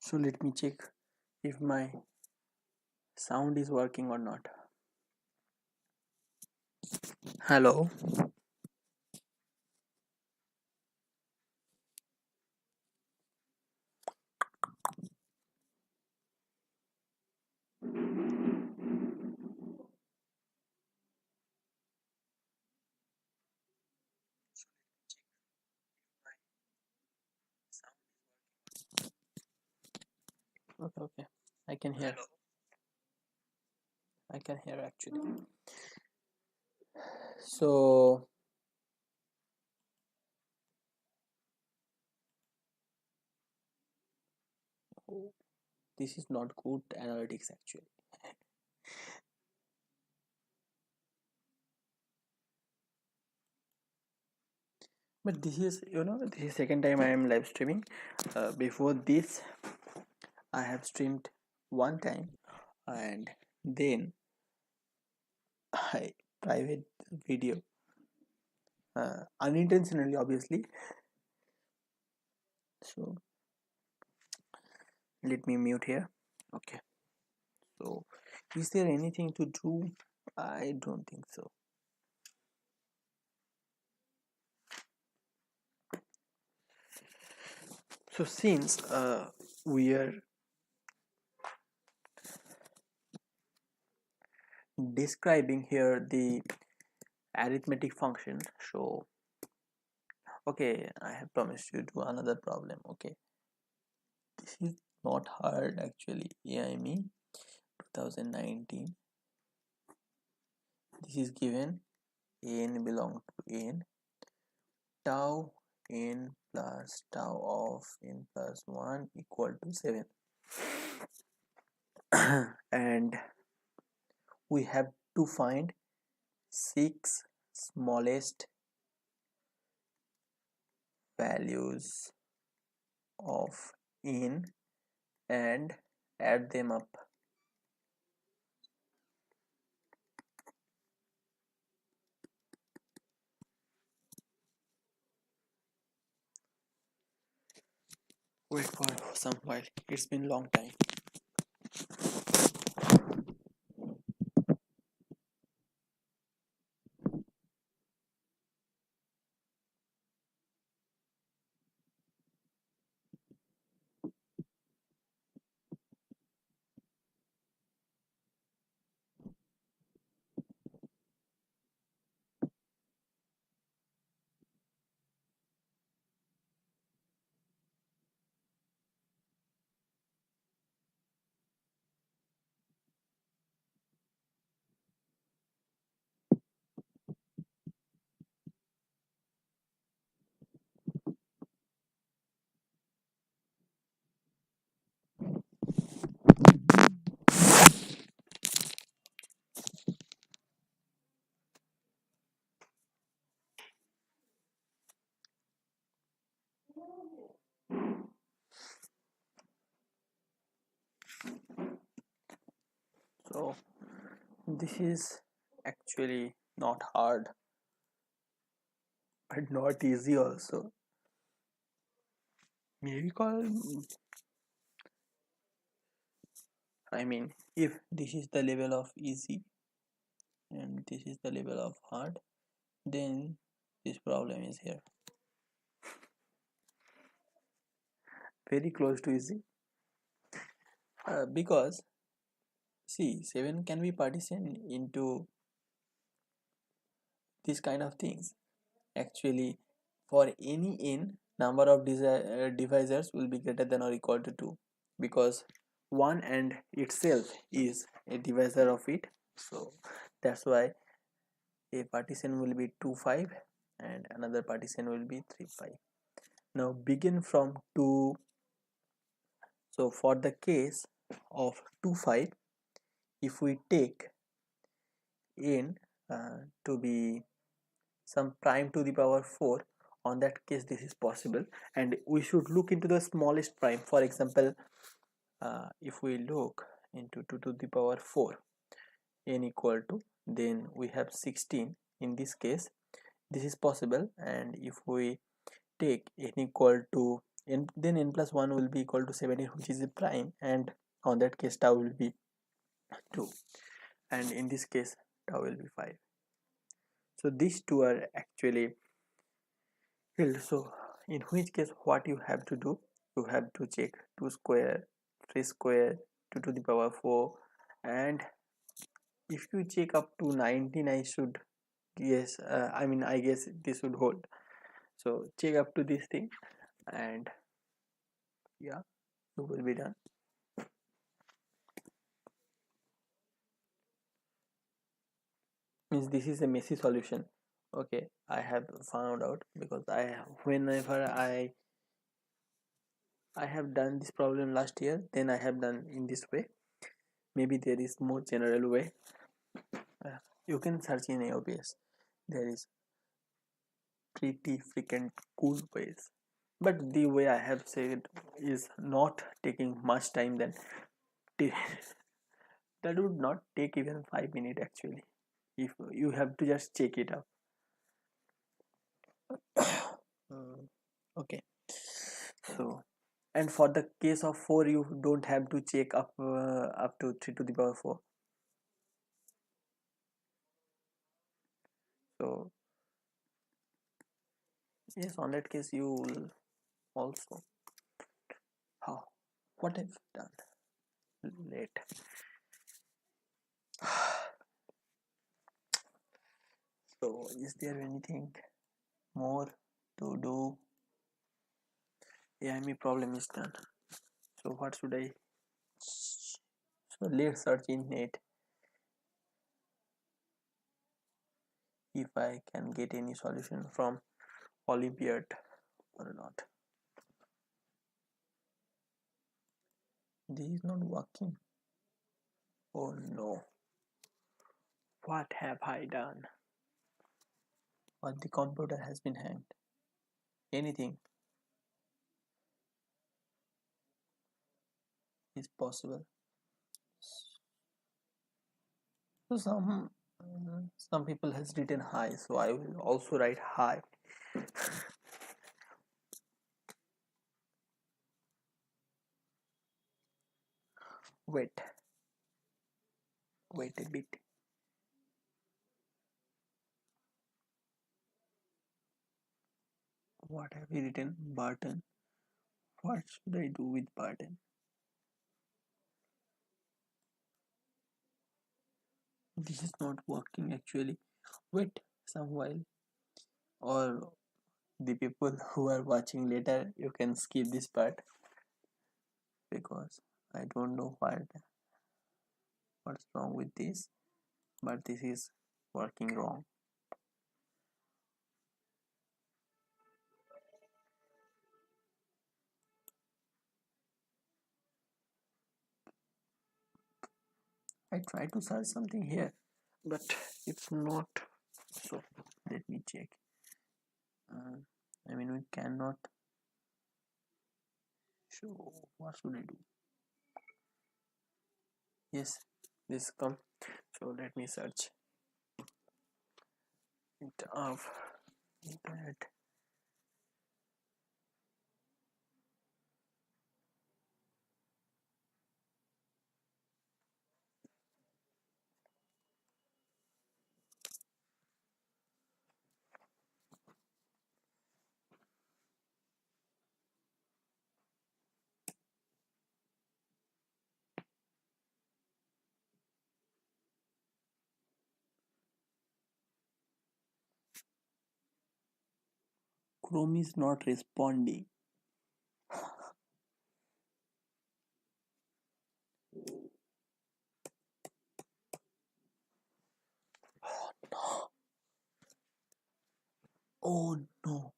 So let me check if my sound is working or not. Hello. Okay, okay. I can hear. I can hear actually. So this is not good analytics actually. But this is, this is second time I am live streaming. Before this, I have streamed one time, and then I private video, unintentionally, obviously. So let me mute here. Okay. So, is there anything to do? I don't think so. So since we are describing here the arithmetic function, so okay, I have promised you to another problem. Okay, this is not hard actually. AIME 2019. This is given n belong to n, tau n plus tau of n plus 1 equal to 7. And we have to find 6 smallest values of n and add them up. Wait for some while, it's been long time. So this is actually not hard, but not easy also. Maybe call I mean, if this is the level of easy and this is the level of hard, then this problem is here. Very close to easy. Because see, 7 can be partitioned into these kind of things. Actually, for any n, number of divisors will be greater than or equal to 2, because 1 and itself is a divisor of it. So that's why a partition will be 2 5 and another partition will be 3 5. Now begin from 2. So for the case of 2 5, if we take n to be some prime to the power 4, on that case this is possible, and we should look into the smallest prime. For example, if we look into 2 to the power 4 n equal to, then we have 16. In this case this is possible, and if we take n equal to n, then n plus 1 will be equal to 17, which is a prime, and on that case tau will be 2, and in this case tau will be 5. So these two are actually filled. So in which case what you have to do, you have to check 2 square, 3 square, 2 to the power 4, and if you check up to 19, I should guess, I guess this would hold. So check up to this thing, and yeah, you will be done. Means this is a messy solution. Okay, I have found out, because whenever I have done this problem last year, then I have done in this way. Maybe there is more general way. You can search in AOBS. There is pretty freaking cool ways, but the way I have said is not taking much time. Then that would not take even 5 minutes actually, if you have to just check it up. Okay, so, and for the case of 4, you don't have to check up to 3 to the power 4. So yes, on that case you will also, how, what have you done late? So is there anything more to do? Yeah, my problem is done. So what should I, so let's search in net if I can get any solution from Olympiad or not. This is not working. Oh no, what have I done? Or the computer has been hanged. Anything is possible. So some people has written hi, so I will also write hi. Wait a bit. What have you written? Button. What should I do with button? This is not working actually. Wait some while, or the people who are watching later, you can skip this part, because I don't know what's wrong with this, but this is working wrong. I try to search something here, but it's not. So let me check. We cannot. So what should I do? Yes, this come. So let me search it up. That Chrome is not responding. Oh no.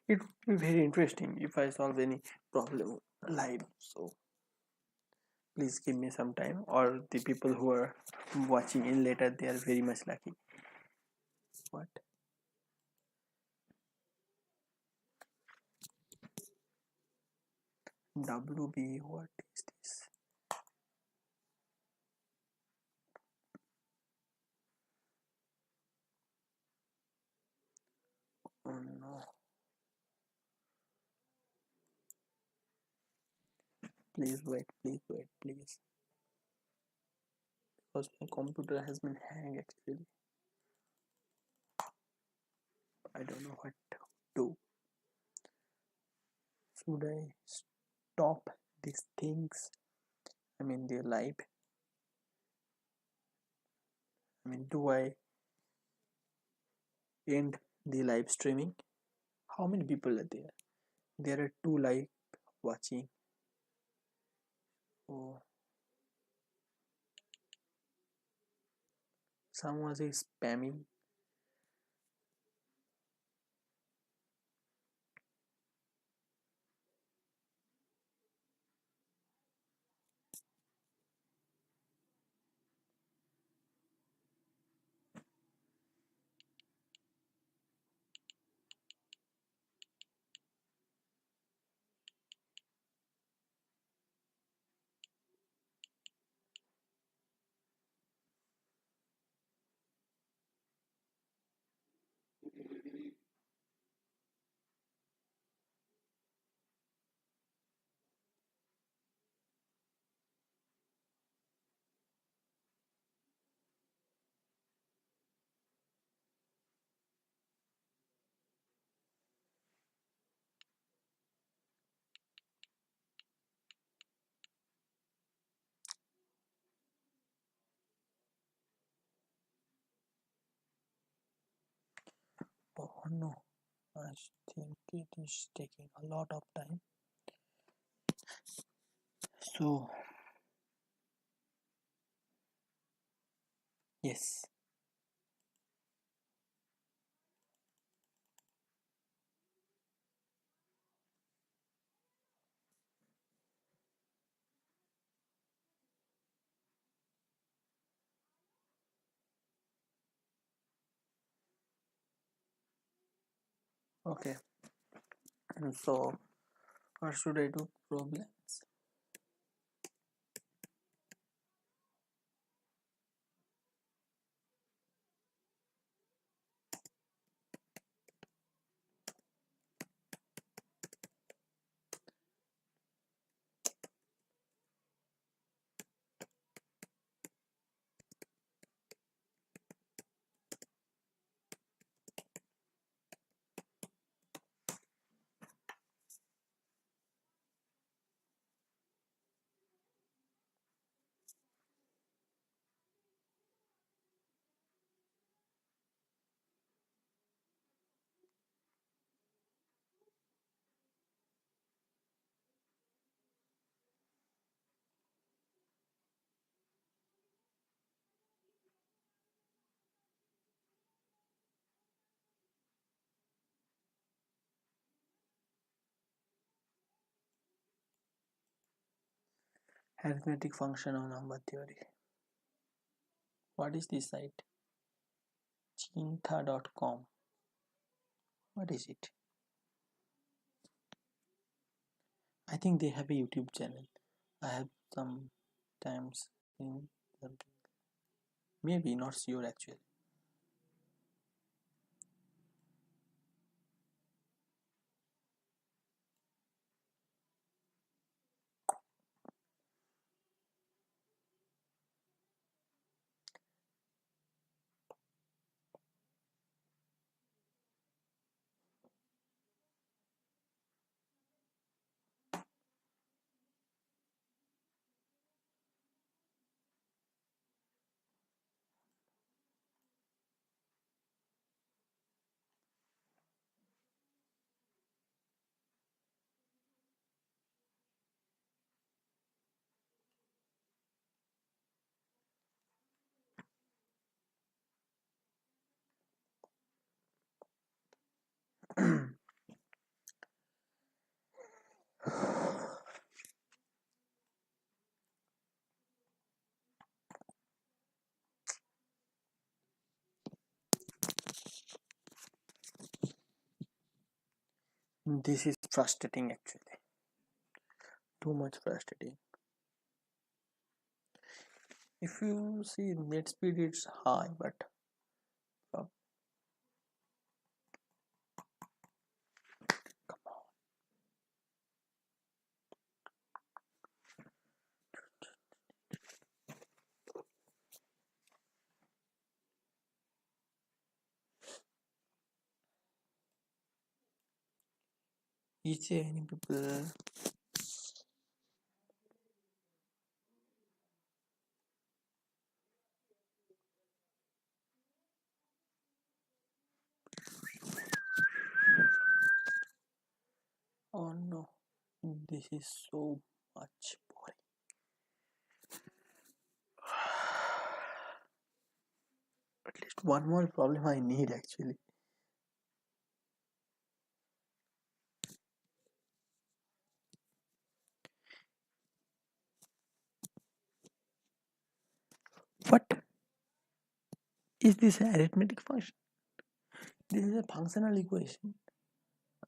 It would be very interesting if I solve any problem live. So please give me some time, or the people who are watching in later, they are very much lucky. What? WB, what is this? Oh no. Please wait, please wait, please. Because my computer has been hanged actually. I don't know what to do. Should I stop these things? I mean, they're live. I mean, do I end the live streaming? How many people are there? There are two live watching. Oh, someone is spamming. Oh no, I think it is taking a lot of time. So, yes. Okay. So, what should I do? Problems. Arithmetic function of number theory. What is this site? Chintha.com. What is it? I think they have a YouTube channel. I have sometimes seen something. Maybe not sure actually. This is frustrating actually. Too much frustrating. If you see net speed, it's high, but uh, is there any people? Oh no, this is so much boring. At least one more problem I need actually. What is this arithmetic function? This is a functional equation.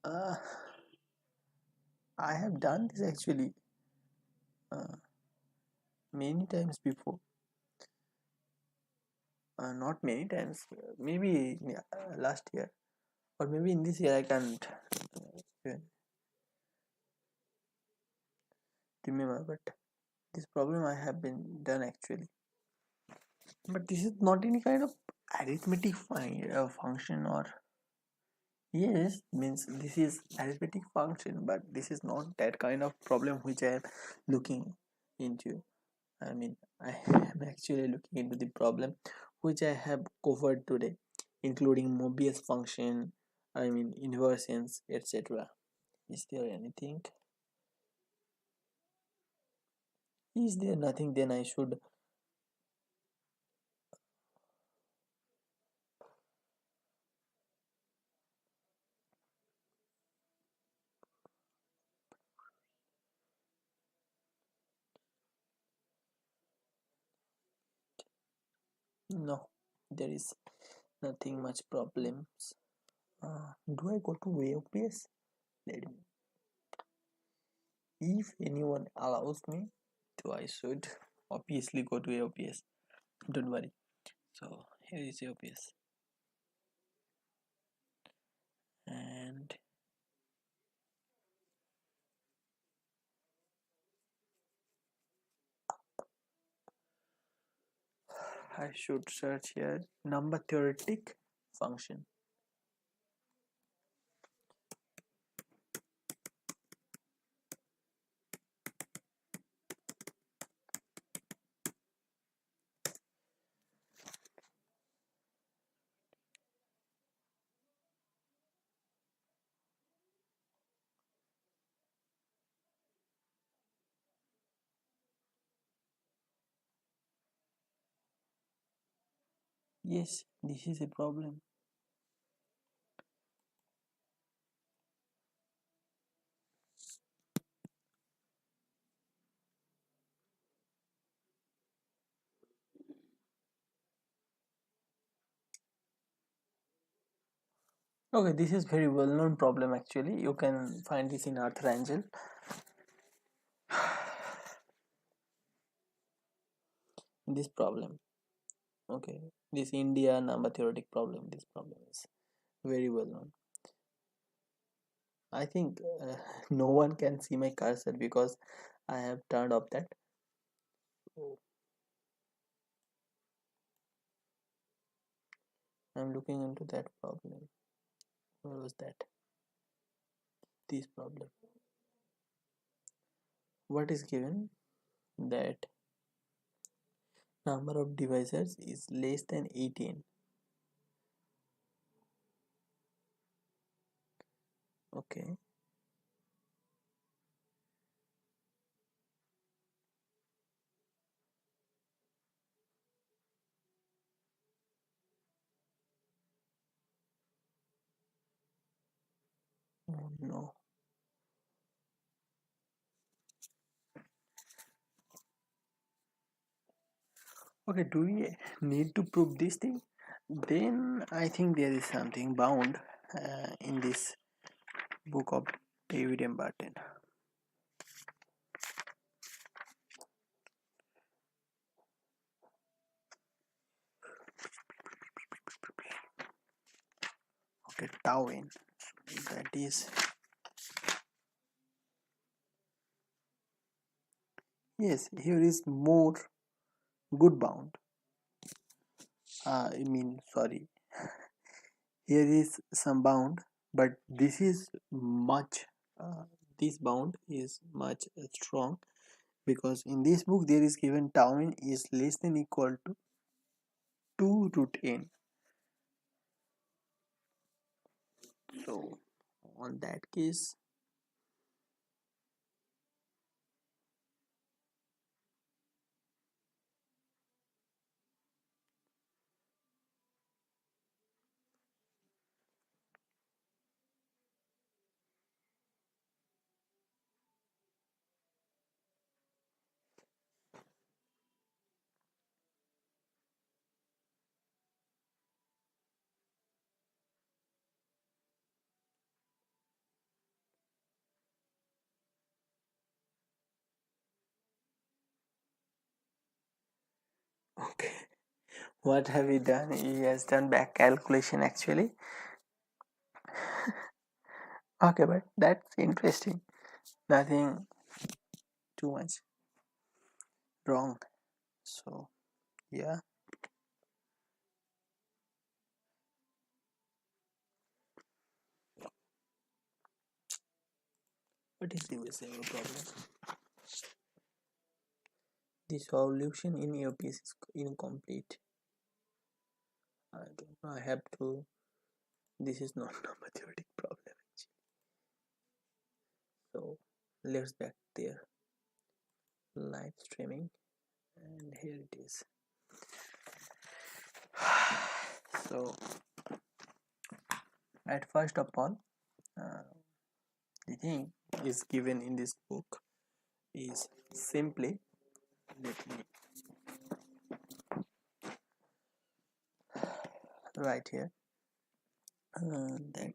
Uh, I have done this actually uh, many times before. Not many times, maybe last year or maybe in this year. I can't even remember, but this problem I have been done actually. But this is not any kind of arithmetic function, or yes, means this is arithmetic function, but this is not that kind of problem which I am looking into. I mean, I am actually looking into the problem which I have covered today, including Mobius function, I mean inversions, etc. Is there anything? Is there nothing? Then I should. No, there is nothing much problems. Do I go to AOPS? Let me. If anyone allows me, so I should obviously go to AOPS. Don't worry. So here is AOPS, and I should search here number theoretic function. Yes, this is a problem. Okay, this is very well known problem actually. You can find this in Arthur Angel. This problem. Okay, this India number theoretic problem. This problem is very well known. I think no one can see my cursor because I have turned off that. So I'm looking into that problem. Where was that? This problem. What is given? That number of divisors is less than 18. Okay. Oh no. Okay, do we need to prove this thing? Then I think there is something bound in this Book of David M. Barton. Okay, Towin. That is, yes, here is more good bound. I mean, sorry, here is some bound, but this is much. This bound is much strong, because in this book there is given Towin is less than equal to 2 root n. So on that case, okay, what have we done? He has done back calculation actually. Okay, but that's interesting. Nothing too much wrong. So yeah, what is the usable problem? The solution in your piece is incomplete. I don't know. I have to. This is not number theoretic problem actually. So let's back there. Live streaming, and here it is. So at first of all, the thing is given in this book is simply, let me write here, that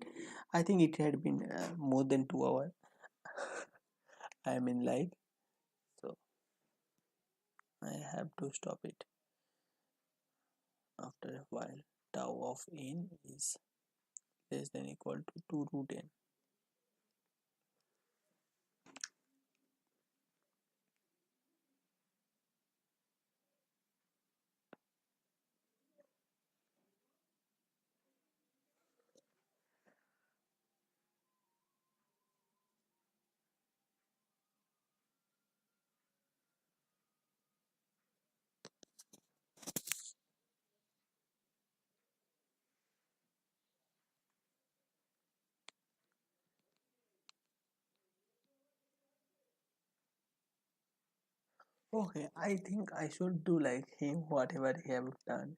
I think it had been more than 2 hours. I am in live, so I have to stop it after a while. Tau of n is less than equal to 2 root n. Okay, I think I should do like him, whatever he have done.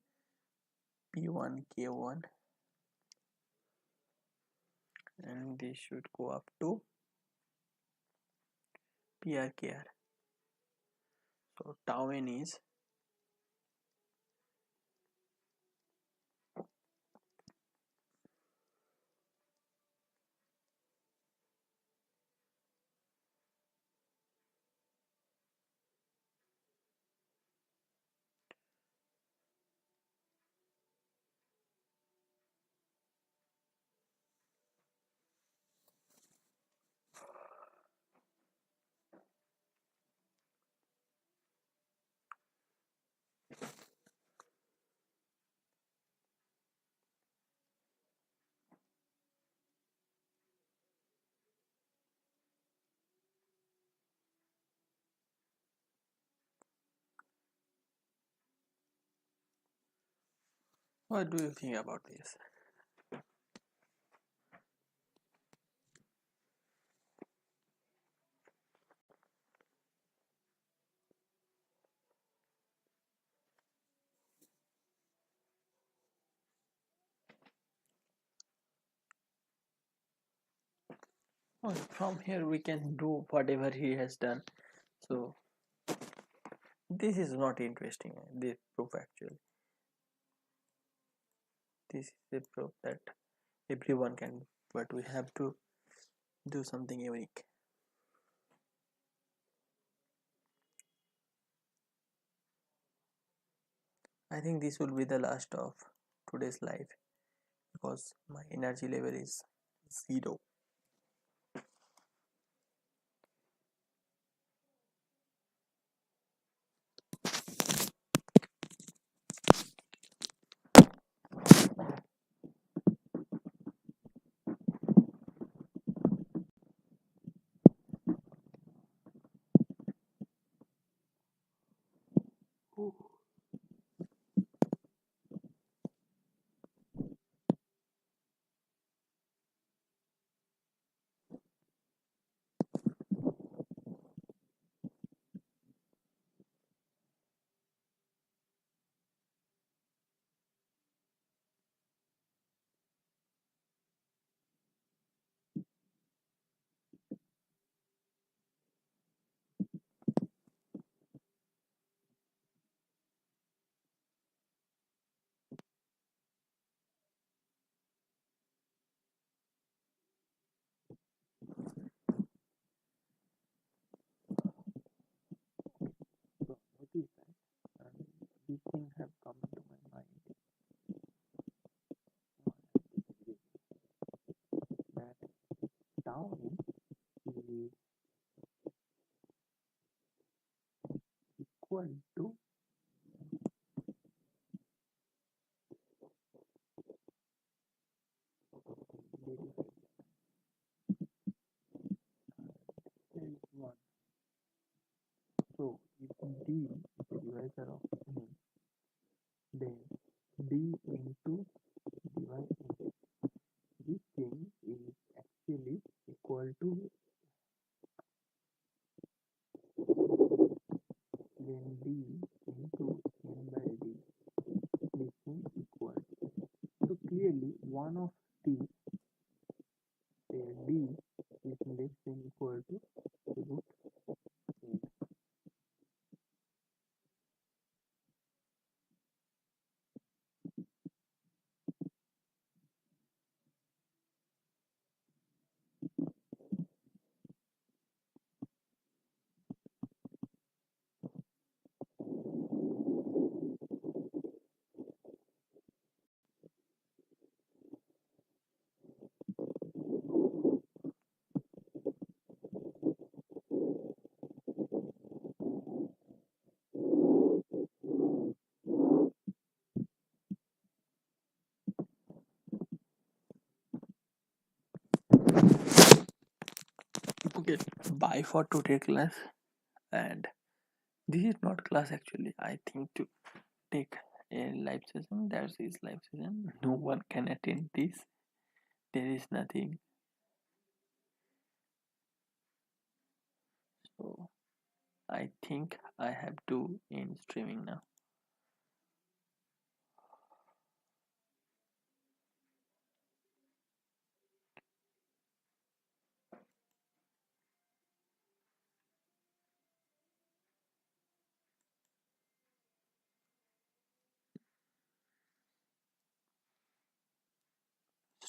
P1, K1, and this should go up to PRKR. So tau n is what do you think about this? Well, from here we can do whatever he has done. So this is not interesting. This proof actually. This is a proof that everyone can, but we have to do something unique. I think this will be the last of today's live because my energy level is zero. So what is that? These things have come into my mind that tau is equal to there is one. So if D is the divisor of N, then D into dy N. This thing is actually equal to then D into N by D. This thing equal. So clearly one of these D is less than equal to root N. Okay, bye for today class. And this is not class actually. I think to take a live session. That is live session. No one can attend this. There is nothing. So I think I have to end streaming now.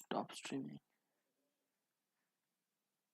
Stop streaming.